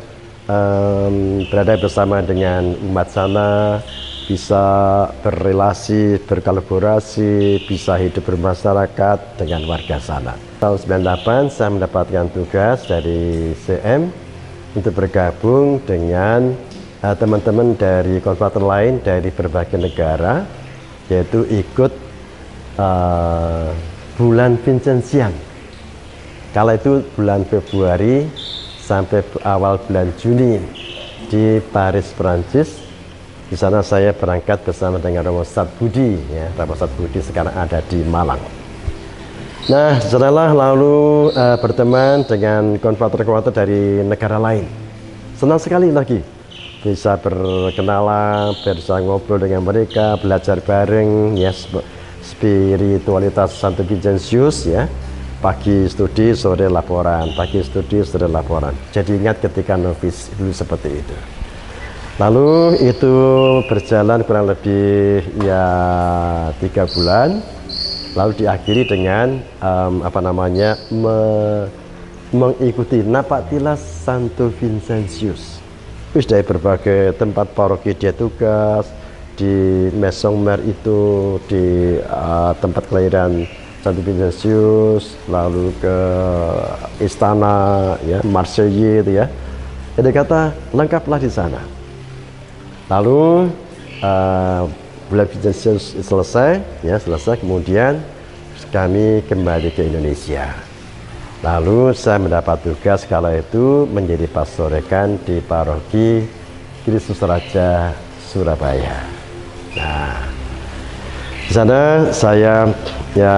Berada bersama dengan umat sana, bisa berrelasi, berkolaborasi, bisa hidup bermasyarakat dengan warga sana. Tahun 98 saya mendapatkan tugas dari CM untuk bergabung dengan teman-teman dari konfrater lain dari berbagai negara, yaitu ikut bulan Vincentian. Kala itu bulan Februari sampai awal bulan Juni di Paris, Prancis. Di sana saya berangkat bersama dengan Romo Satbudi, ya. Romo Satbudi sekarang ada di Malang. Nah, setelah lalu berteman dengan konfrater-konfrater dari negara lain. Senang sekali lagi bisa berkenalan, bisa ngobrol dengan mereka, belajar bareng, ya, spiritualitas Santo Vincentius, ya. Pagi studi, sore laporan, pagi studi, sore laporan. Jadi ingat ketika novis dulu seperti itu. Lalu itu berjalan kurang lebih ya 3 bulan, lalu diakhiri dengan mengikuti Napaktilas Santo Vincentius. Terus dari berbagai tempat paroki dia tugas, di Maison Mère itu di tempat kelahiran Santo Vincentius, lalu ke istana, ya, Marseille itu, ya. Jadi kata lengkaplah di sana. Lalu bulan Vincentius selesai, ya, kemudian kami kembali ke Indonesia. Lalu saya mendapat tugas kala itu menjadi pastor rekan di paroki Kristus Raja Surabaya. Nah, di sana saya ya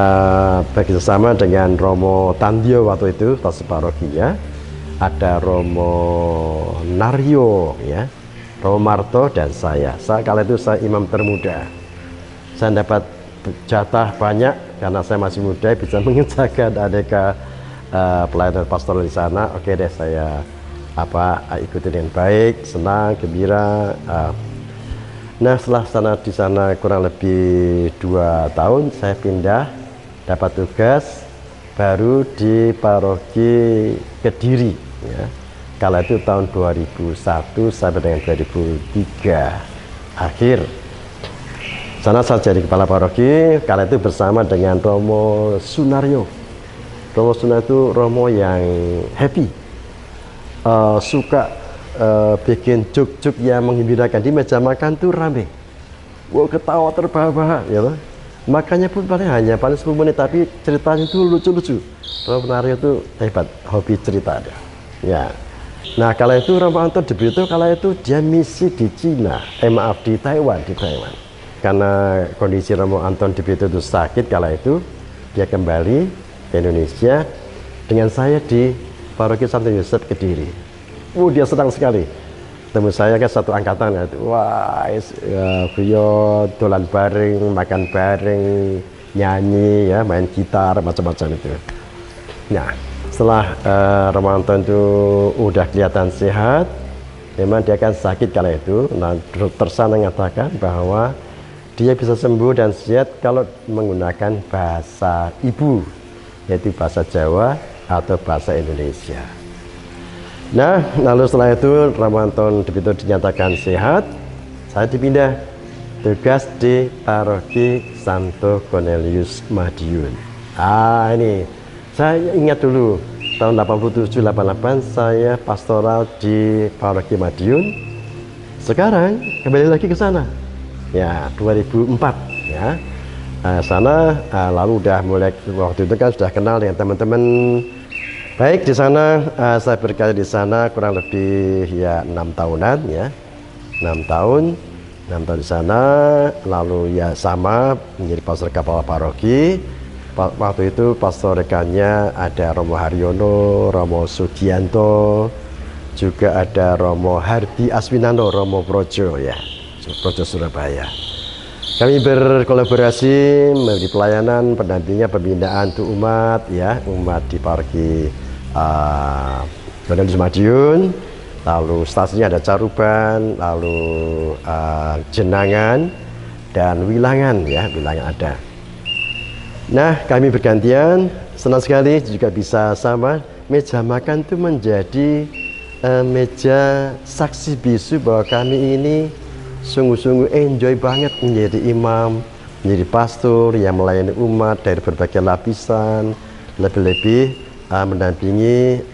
bekerjasama dengan Romo Tandio waktu itu, pastor parokinya. Ada Romo Naryo, ya, Romo Marto, dan saya kala itu saya imam termuda. Saya dapat jatah banyak karena saya masih muda, bisa mengerjakan aneka pelayanan pastoral di sana. Oke deh, saya ikuti dengan baik, senang, gembira. Nah, setelah di sana kurang lebih 2 tahun, saya pindah, dapat tugas baru di paroki Kediri, ya. Kala itu tahun 2001 sampai dengan 2003 akhir. Sana saya jadi kepala paroki, kala itu bersama dengan Romo Sunaryo. Romo Sunaryo itu Romo yang happy, suka bikin juk-juk yang menggembirakan. Di meja makan tuh rame, ketawa terbahak-bahak, ya. Makanya pun paling 10 menit, tapi ceritanya itu lucu-lucu. Romo Sunaryo itu hebat, hobi cerita dia, ya. Nah, kala itu Romo Anton de Brito kala itu dia misi di Cina, di Taiwan. Karena kondisi Romo Anton de Brito itu sakit kala itu, dia kembali ke Indonesia dengan saya di paroki Santo Yosef Kediri. Dia senang sekali. Temu saya kan satu angkatan, ya. Wah, beliau dolan bareng, makan bareng, nyanyi, ya, main gitar, macam-macam itu. Nah, setelah Romo Anton itu udah kelihatan sehat, memang dia kan sakit kala itu. Nah, dokter sana mengatakan bahwa dia bisa sembuh dan sehat kalau menggunakan bahasa ibu, yaitu bahasa Jawa atau bahasa Indonesia. Nah, lalu setelah itu Romo Anton de Brito dinyatakan sehat, saya dipindah tugas di paroki Santo Cornelius Madiun. Ini saya ingat dulu tahun 87-88 saya pastoral di paroki Madiun. Sekarang kembali lagi ke sana, ya, 2004, ya. Sana lalu udah mulai, waktu itu kan sudah kenal dengan teman-teman baik di sana. Saya berkarya di sana kurang lebih ya 6 tahunan, ya, 6 tahun di sana. Lalu ya sama menjadi pastor kepala paroki. Waktu itu pastor rekannya ada Romo Haryono, Romo Sugianto, juga ada Romo Hardi Aswinando, Romo Projo, ya, Projo Surabaya. Kami berkolaborasi memberi pelayanan, pendampingan, pembinaan untuk umat, ya, umat di paroki Cornelius Madiun. Lalu stasiunnya ada Caruban, lalu Jenangan dan Wilangan, ya, Wilangan ada. Nah, kami bergantian, senang sekali juga bisa sama. Meja makan itu menjadi meja saksi bisu bahwa kami ini sungguh-sungguh enjoy banget menjadi imam, menjadi pastor yang melayani umat dari berbagai lapisan, lebih-lebih mendampingi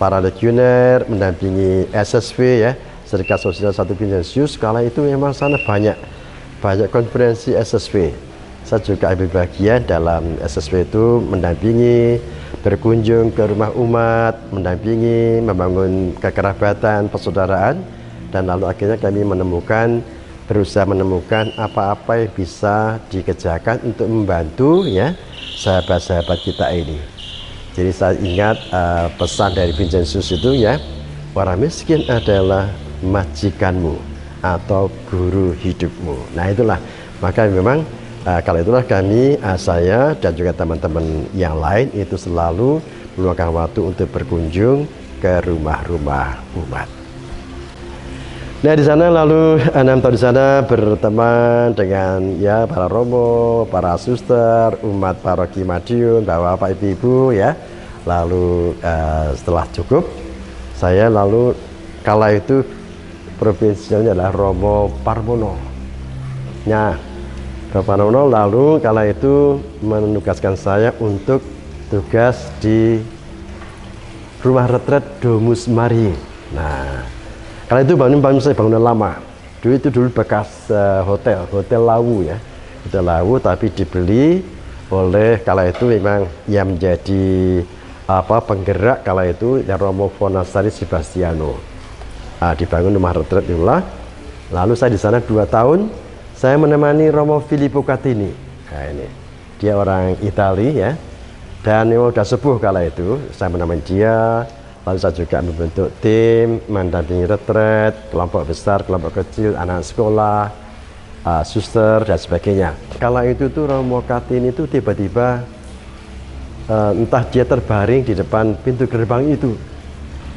para legioner, mendampingi SSW ya, Serikat Sosial Satu Vincentius. Kala itu memang sana banyak konferensi SSW. Saya juga ambil bagian dalam SSW itu, mendampingi, berkunjung ke rumah umat, mendampingi, membangun kekerabatan, persaudaraan, dan lalu akhirnya kami berusaha menemukan apa-apa yang bisa dikerjakan untuk membantu ya sahabat-sahabat kita ini. Jadi saya ingat pesan dari Vincentius itu ya, orang miskin adalah majikanmu atau guru hidupmu. Nah itulah, maka memang kalau itulah kami, saya dan juga teman-teman yang lain itu selalu meluangkan waktu untuk berkunjung ke rumah-rumah umat. Nah di sana lalu 6 tahun di sana berteman dengan ya para romo, para suster, umat paroki Madiun, bapak-bapak, ibu-ibu ya. Lalu setelah cukup, saya lalu kala itu provinsinya adalah Romo Parmono. Nah, Romo Parmono lalu kala itu menugaskan saya untuk tugas di rumah retret Domus Marie. Nah, kala itu bangunan lama. Dulu bekas hotel Lawu ya. Hotel Lawu tapi dibeli oleh kala itu memang yang menjadi penggerak kala itu ya Romo Fonasari Sebastiano. Dibangun rumah retret itulah. Lalu saya di sana 2 tahun. Saya menemani Romo Filippo Catini. Nah ini dia orang Italia ya. Dan memang sudah sepuh kala itu. Saya menemani dia. Lalu saya juga membentuk tim, mendampingi retret, kelompok besar, kelompok kecil, anak sekolah, suster dan sebagainya. Kala itu tuh Romo Catini itu tiba-tiba entah dia terbaring di depan pintu gerbang itu.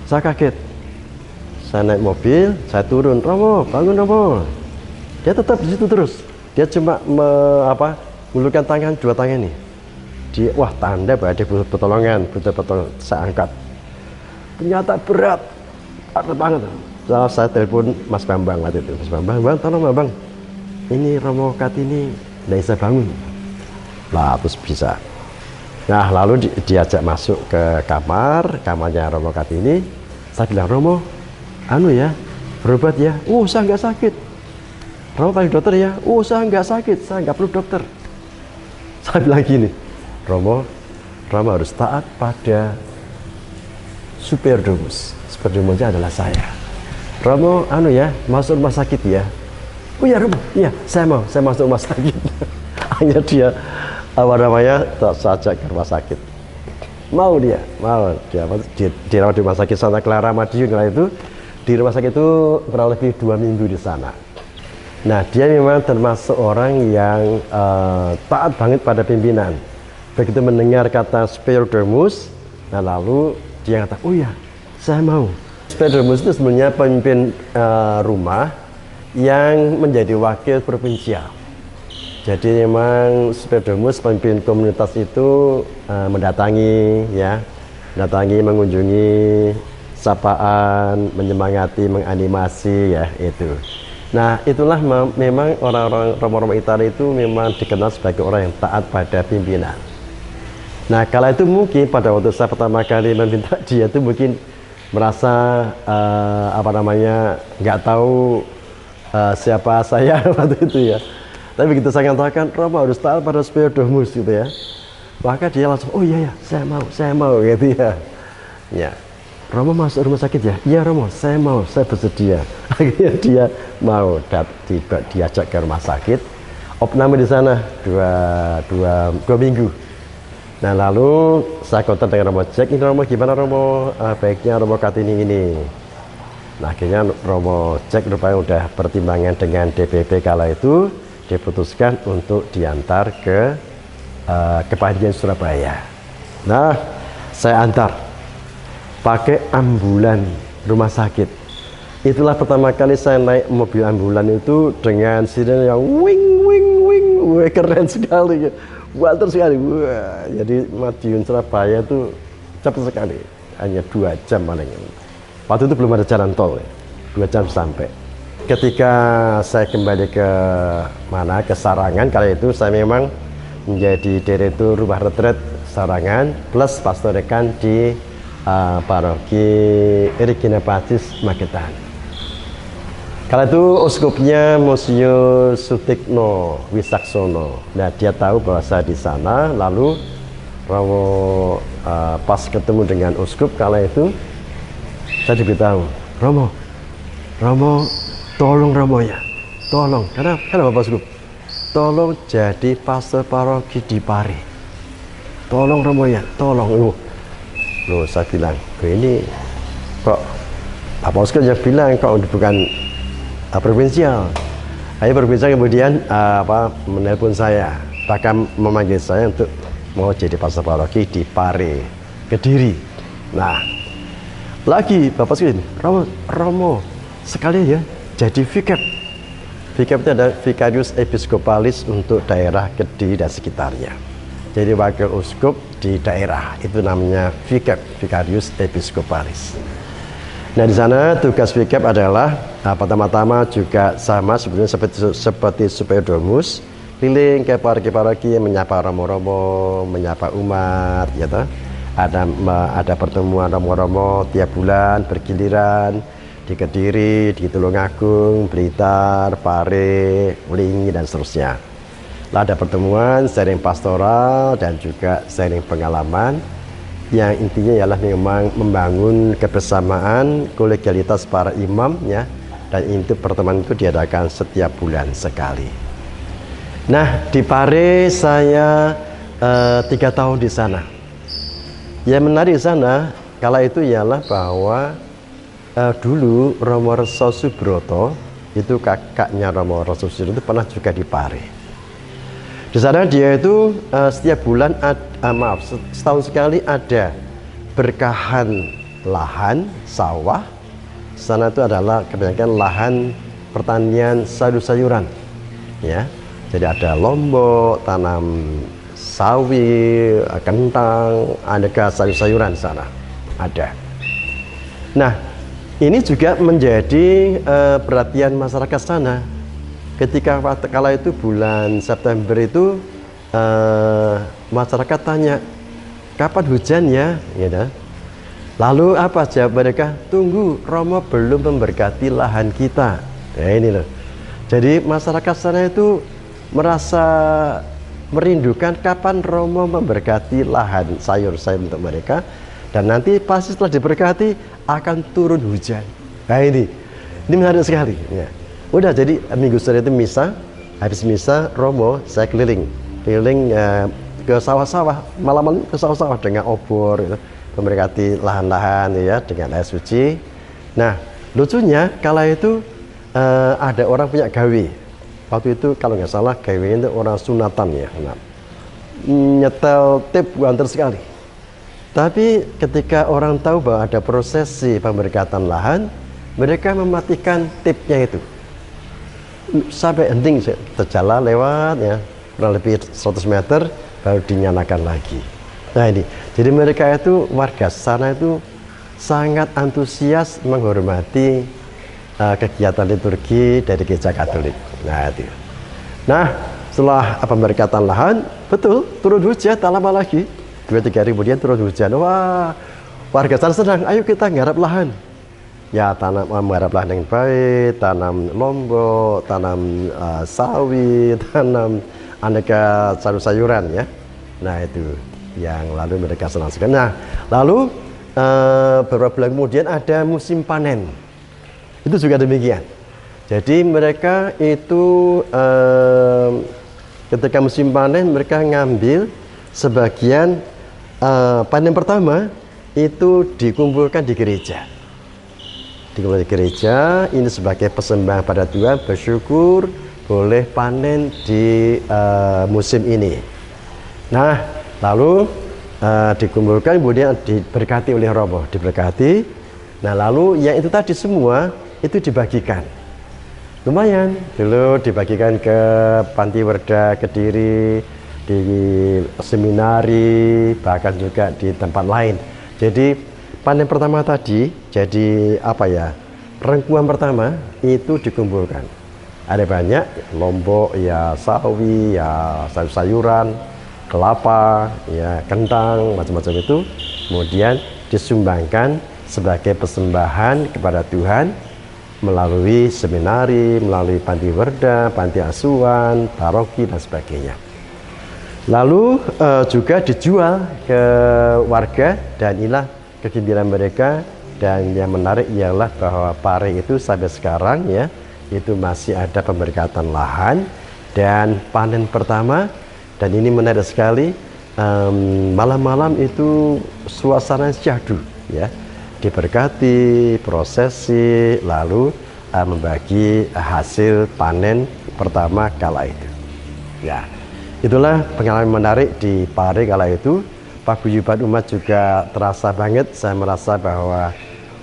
Saya kaget. Saya naik mobil, saya turun, Romo, bangun Romo. Dia tetap di situ terus. Dia cuma mengulurkan tangan, 2 tangan nih. Wah, tanda bahwa dia butuh pertolongan, saya angkat. Ternyata berat banget. Saya telepon Mas Bambang waktu itu. Mas Bambang, tolong Bambang. Ini Romo Catini tidak bisa bangun. Lah, terus bisa. Nah, lalu diajak masuk ke kamarnya Romo Catini. Saya bilang, Romo, berobat ya. Saya nggak sakit. Romo panggil dokter ya. Saya nggak sakit, saya nggak perlu dokter. Saya bilang gini, Romo harus taat pada Super Domus. Super Domusnya adalah saya. Romo, masuk rumah sakit ya. Oh ya Romo, iya saya masuk rumah sakit. Hanya dia saja ke rumah sakit. Mau dia dirawat di rumah sakit Santa Clara Madiun. Itu di rumah sakit itu kurang lebih 2 minggu di sana. Nah dia memang termasuk orang yang taat banget pada pimpinan. Begitu mendengar kata Super Domus, nah lalu dia kata, oh ya saya mau. Super Domus itu sebenarnya pemimpin rumah yang menjadi wakil provinsial. Jadi memang Super Domus pemimpin komunitas itu mendatangi, mengunjungi, sapaan, menyemangati, menganimasi ya itu. Nah itulah memang orang-orang Romo-Romo Italia itu memang dikenal sebagai orang yang taat pada pimpinan. Nah kala itu mungkin pada waktu saya pertama kali meminta dia itu mungkin merasa nggak tahu siapa saya waktu itu ya. Tapi begitu saya katakan Romo harus taat pada Super Domus gitu ya, maka dia langsung oh iya ya saya mau gitu ya. Ya, Romo masuk rumah sakit ya? Iya Romo, saya mau, saya bersedia. Akhirnya dia mau diajak ke rumah sakit. Opname di sana dua minggu. Nah lalu saya kontak dengan Romo Jack, ini Romo gimana Romo, baiknya Romo Catini ini. Nah akhirnya Romo Jack rupanya udah pertimbangan dengan DPP kala itu, diputuskan untuk diantar ke Kepanjen Surabaya. Nah saya antar pakai ambulan rumah sakit. Itulah pertama kali saya naik mobil ambulan itu dengan sirene yang wing wing wing. Wah, keren sekali ya. Walter sekali. Wah, jadi Madiun Surabaya itu cepat sekali. Hanya 2 jam paling. Waktu itu belum ada jalan tol ya. 2 jam sampai. ketika saya kembali ke mana, ke Sarangan, kala itu saya memang menjadi direktur rumah retret Sarangan plus pastor rekan di paroki Regina Pacis Magetan. Kala itu uskupnya Monsinyur Sutikno Wisaksono. Nah, dia tahu bahwa saya di sana, lalu Romo pas ketemu dengan uskup kala itu, saya diberitahu, Romo, tolong Romo ya, tolong. Kenapa Pak Uskup? Tolong jadi pastor paroki di Pare. Tolong Romo ya, tolong. Loh, saya bilang, ini kok Bapak Uskup yang bilang kok bukan provinsial. Ayo provinsial kemudian menelpon saya, bahkan memanggil saya untuk mau jadi pastor paroki di Pare, Kediri. Nah, lagi Bapak Uskup, Romo sekali ya jadi vikep. Vikep itu ada Vicarius Episcopalis untuk daerah Kediri dan sekitarnya. Jadi wakil uskup di daerah itu namanya vikep, Vicarius Episcopalis. Nah, di sana tugas vikep adalah pertama-tama juga sama sebenarnya seperti Superdomus, keliling ke paroki-paroki, menyapa romo-romo, menyapa umat, gitu. Ada pertemuan romo-romo tiap bulan bergiliran di Kediri, di Tulungagung, Blitar, Pare, Wlingi dan seterusnya. Lalu ada pertemuan sharing pastoral dan juga sharing pengalaman. Yang intinya ialah memang membangun kebersamaan, kolegialitas para imam ya, dan itu pertemuan itu diadakan setiap bulan sekali. Nah, di Pare saya 3 tahun di sana. Yang menarik di sana kala itu ialah bahwa dulu Romo Reso Subroto, itu kakaknya Romo Reso Subroto, itu pernah juga di Pare. Di sana dia itu setiap bulan setahun sekali ada berkahan lahan sawah. Sana itu adalah kebanyakan lahan pertanian sayur-sayuran, ya. Jadi ada lombok, tanam sawi, kentang, aneka sayur-sayuran di sana ada. Nah, ini juga menjadi perhatian masyarakat sana. Ketika kala itu bulan September itu masyarakat tanya, kapan hujan ya? Gitu. Lalu apa jawab mereka? Tunggu, Romo belum memberkati lahan kita. Ya ini loh. Jadi masyarakat sana itu merasa merindukan kapan Romo memberkati lahan sayur-sayur untuk mereka, dan nanti pasti setelah diberkati akan turun hujan. Nah ini menarik sekali. Ya. Udah, jadi minggu sore itu misa, habis misa Romo saya keliling ke sawah-sawah, malam-malam ke sawah-sawah dengan obor, gitu, memberkati lahan-lahan ya dengan air suci. Nah, lucunya kala itu ada orang punya gawe. Waktu itu kalau nggak salah gawe itu orang sunatan ya, nyetel tip banter sekali. Tapi ketika orang tahu bahwa ada prosesi pemberkatan lahan, mereka mematikan tipnya itu. Sampai ending terjalan lewat ya kurang lebih 100 meter baru dinyalakan lagi. Nah ini, jadi mereka itu warga sana itu sangat antusias menghormati kegiatan liturgi dari Gereja Katolik. Nah itu. Nah, setelah pemberkatan lahan, betul turun hujan, tak lama lagi 2-3 hari kemudian turun hujan. Wah, warga sana senang, ayo kita nggarap lahan. Ya, menggarap lahan yang baik, tanam lombok, tanam sawi, tanam aneka sayur-sayuran ya. Nah itu yang lalu mereka senang sekali. Nah, lalu beberapa bulan kemudian ada musim panen. Itu juga demikian. Jadi mereka itu ketika musim panen mereka ngambil sebagian panen pertama itu dikumpulkan di gereja. Dikumpulkan di gereja ini sebagai persembahan pada Tuhan, bersyukur boleh panen di musim ini. Nah, lalu dikumpulkan kemudian diberkati oleh Romo, diberkati. Nah, lalu yang itu tadi semua itu dibagikan. Lumayan, dulu dibagikan ke Panti Werda Kediri, di seminari, bahkan juga di tempat lain. Jadi panen pertama tadi jadi apa ya? rangkuman pertama itu dikumpulkan. Ada banyak, lombok, ya sawi, ya sayur-sayuran, kelapa, ya kentang, macam-macam itu. Kemudian disumbangkan sebagai persembahan kepada Tuhan melalui seminari, melalui panti werda, panti asuhan, paroki dan sebagainya. Lalu juga dijual ke warga dan inilah kegembiraan mereka. Dan yang menarik ialah bahwa Pare itu sampai sekarang ya itu masih ada pemberkatan lahan dan panen pertama. Dan ini menarik sekali, malam-malam itu suasana syahdu ya, diberkati, prosesi, lalu membagi hasil panen pertama kala itu ya. Itulah pengalaman menarik di Pare kala itu. Paguyuban umat juga terasa banget. Saya merasa bahwa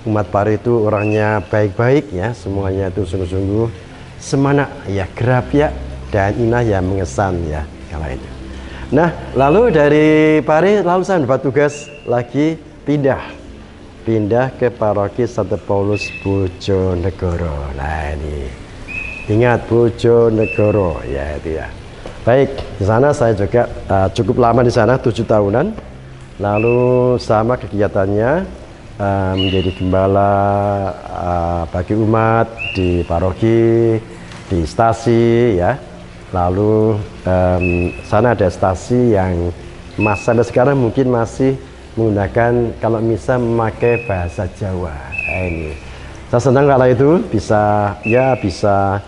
umat Pare itu orangnya baik-baik ya, semuanya itu sungguh-sungguh semangat ya, gerap ya, dan inah yang mengesan ya kala itu. Nah, lalu dari Pare lalu saya dapat tugas lagi pindah ke paroki Santo Paulus Bojonegoro. Nah ini ingat Bojonegoro ya itu ya. Baik, di sana saya juga cukup lama di sana, 7 tahunan. Lalu sama kegiatannya menjadi gembala bagi umat di paroki, di stasi ya. Lalu sana ada stasi yang sampai sekarang mungkin masih menggunakan kalau misa memakai bahasa Jawa. Ini saya senang kalau itu bisa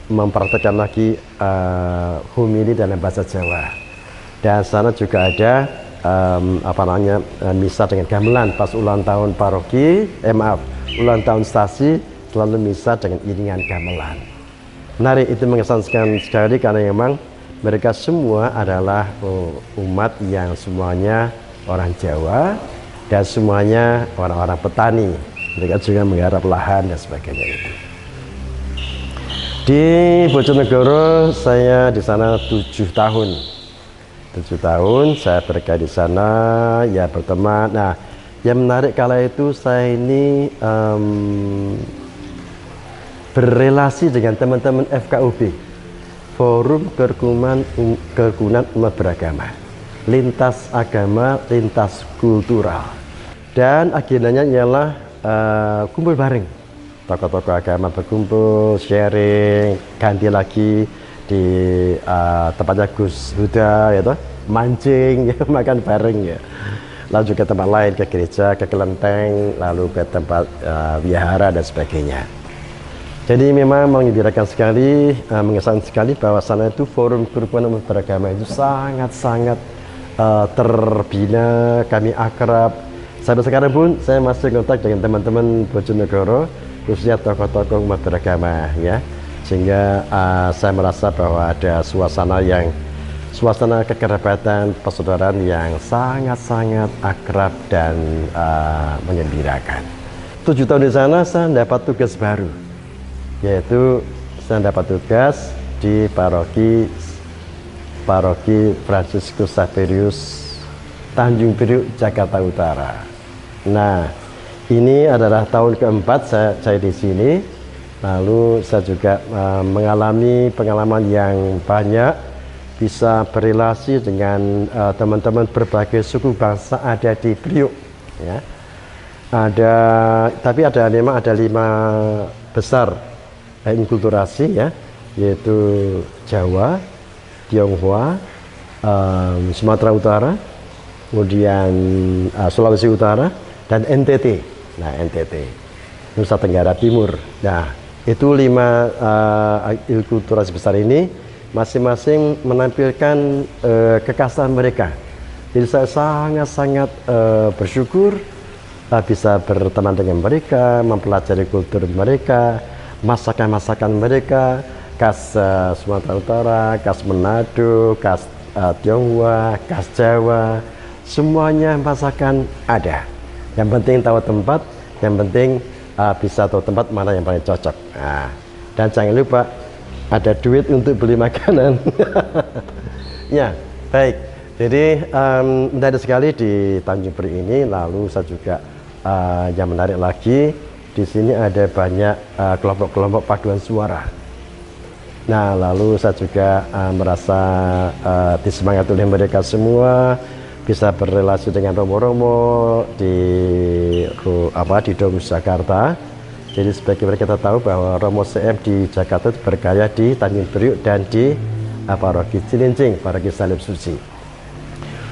mempraktekkan lagi homili dalam bahasa Jawa. Dan sana juga ada misa dengan gamelan pas ulang tahun paroki, ulang tahun stasi, selalu misa dengan iringan gamelan. Menarik, itu mengesankan sekali karena memang mereka semua adalah umat yang semuanya orang Jawa dan semuanya orang-orang petani. Mereka juga menggarap lahan dan sebagainya itu. Di Bojonegoro saya di sana 7 tahun. 7 tahun saya berada di sana ya, berteman. Nah, yang menarik kala itu saya ini berrelasi dengan teman-teman FKUB, Forum Kerukunan Umat Beragama, lintas agama, lintas kultural. Dan agendanya ialah kumpul bareng, tokoh-tokoh agama berkumpul, sharing, ganti lagi di tempatnya Gus Huda ya, mancing ya, makan bareng ya. Lalu juga tempat lain, ke gereja, ke kelenteng, lalu ke tempat wihara dan sebagainya. Jadi memang mengembirakan sekali, mengesankan sekali bahwa sana itu Forum Kerukunan Umat Beragama itu sangat-sangat terbina, kami akrab. Sampai sekarang pun saya masih kontak dengan teman-teman Bojonegoro, khususnya tokoh-tokoh umat beragama ya. Sehingga saya merasa bahwa ada suasana kekerabatan, persaudaraan yang sangat-sangat akrab dan menggembirakan. 7 tahun di sana saya dapat tugas baru, yaitu saya dapat tugas di paroki Fransiskus Xaverius Tanjung Priuk, Jakarta Utara. Nah, ini adalah tahun keempat saya di sini. Lalu saya juga mengalami pengalaman yang banyak, bisa berrelasi dengan teman-teman berbagai suku bangsa ada di Priuk ya. Tapi memang ada 5 besar inkulturasi ya, yaitu Jawa, Tionghoa, Sumatera Utara, kemudian Sulawesi Utara, dan NTT. Nah, NTT, Nusa Tenggara Timur. Nah, itu 5 inkulturasi besar ini masing-masing menampilkan kekhasan mereka. Jadi saya sangat-sangat bersyukur bisa berteman dengan mereka, mempelajari kultur mereka, masakan-masakan mereka, khas Sumatera Utara, khas Manado, khas Tionghoa, khas Jawa, semuanya masakan ada. Yang penting tahu tempat, yang penting bisa tahu tempat mana yang paling cocok. Nah, dan jangan lupa ada duit untuk beli makanan. Ya, baik. Jadi menarik sekali di Tanjung Priok ini. Lalu saya juga yang menarik lagi di sini ada banyak kelompok-kelompok paduan suara. Nah, lalu saya juga merasa disemangati oleh mereka semua, bisa berrelasi dengan romo-romo di Domus Jakarta. Jadi sebagai kita tahu bahwa Romo CM di Jakarta berkarya di Tanjung Priuk dan di Paroki Cilincing, Paroki Salib Suci.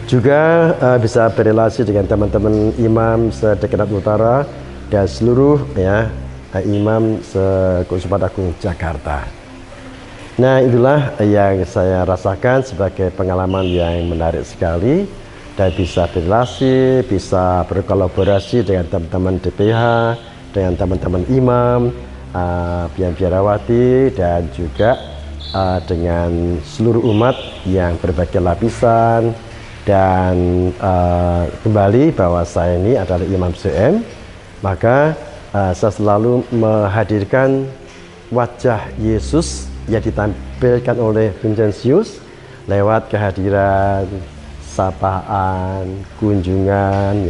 Juga bisa berrelasi dengan teman-teman imam se-Dekrat Utara dan seluruh imam se-Keuskupan Agung Jakarta. Nah, itulah yang saya rasakan sebagai pengalaman yang menarik sekali, dan bisa berrelasi, bisa berkolaborasi dengan teman-teman DPH, dengan teman-teman imam, biarawati, dan juga dengan seluruh umat yang berbagai lapisan. Dan kembali bahwa saya ini adalah imam CM, maka saya selalu menghadirkan wajah Yesus yang ditampilkan oleh Vincentius lewat kehadiran, sapaan, kunjungan,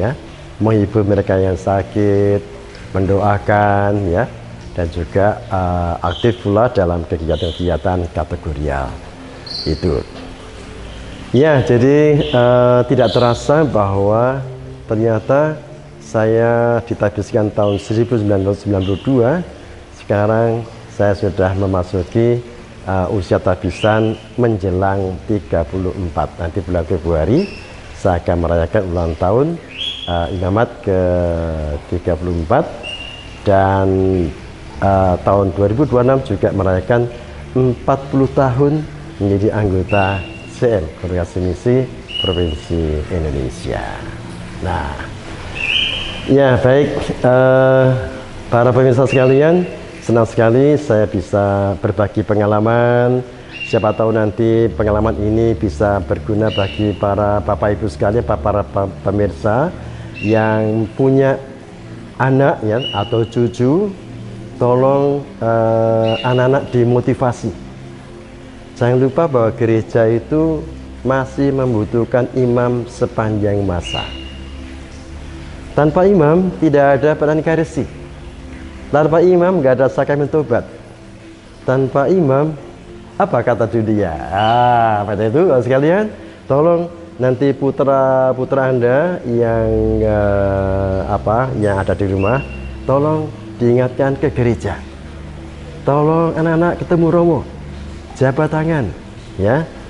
menghibur mereka yang sakit, mendoakan, dan juga aktif pula dalam kegiatan-kegiatan kategorial itu. Ya, jadi tidak terasa bahwa ternyata saya ditabiskan tahun 1992, sekarang saya sudah memasuki usia tabisan menjelang 34. Nanti bulan Februari saya akan merayakan ulang tahun imamat ke-34, dan tahun 2026 juga merayakan 40 tahun menjadi anggota CM, Kongregasi Misi Provinsi Indonesia. Nah, ya baik, para pemirsa sekalian, senang sekali saya bisa berbagi pengalaman. Siapa tahu nanti pengalaman ini bisa berguna bagi para Bapak Ibu sekalian, para pemirsa yang punya anak atau cucu. Tolong anak-anak dimotivasi. Jangan lupa bahwa gereja itu masih membutuhkan imam sepanjang masa. Tanpa imam tidak ada peran karisi. Tanpa imam nggak ada sakramen tobat. Tanpa imam, apa kata dunia? Pada itu sekalian, tolong nanti putra-putra Anda yang yang ada di rumah, tolong diingatkan ke gereja. Tolong anak-anak ketemu romo, jabat tangan,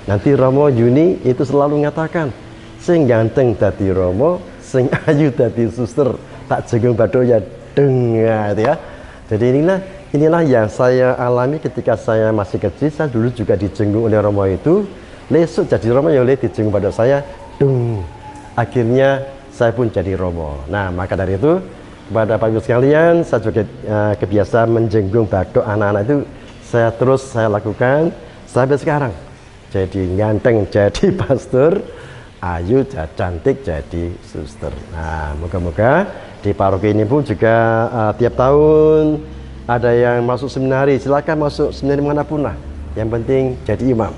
Nanti Romo Yuni itu selalu mengatakan, sing ganteng dadi romo, sing ayu dadi suster, tak jenggung badoya dengar, Jadi inilah yang saya alami ketika saya masih kecil. Saya dulu juga dijenggung oleh romo itu, lesuk jadi romo ya oleh dijenggung pada saya, akhirnya saya pun jadi romo. Nah, maka dari itu kepada Bapak Ibu sekalian, saya juga kebiasaan menjenggung badok anak-anak itu saya lakukan sampai sekarang. Jadi ganteng jadi pastor, ayu cantik jadi suster. Nah, moga-moga di paroki ini pun juga tiap tahun ada yang masuk seminari, silakan masuk seminari manapun lah. Yang penting jadi imam.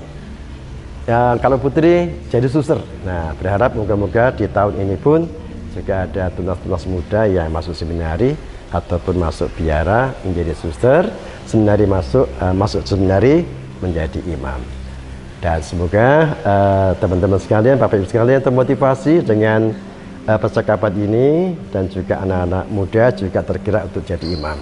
Ya, kalau putri jadi suster. Nah, berharap moga-moga di tahun ini pun juga ada tunas-tunas muda yang masuk seminari ataupun masuk biara menjadi suster, seminari masuk seminari menjadi imam. Dan semoga teman-teman sekalian, Bapak Ibu sekalian termotivasi dengan percakapan ini, dan juga anak-anak muda juga tergerak untuk jadi imam.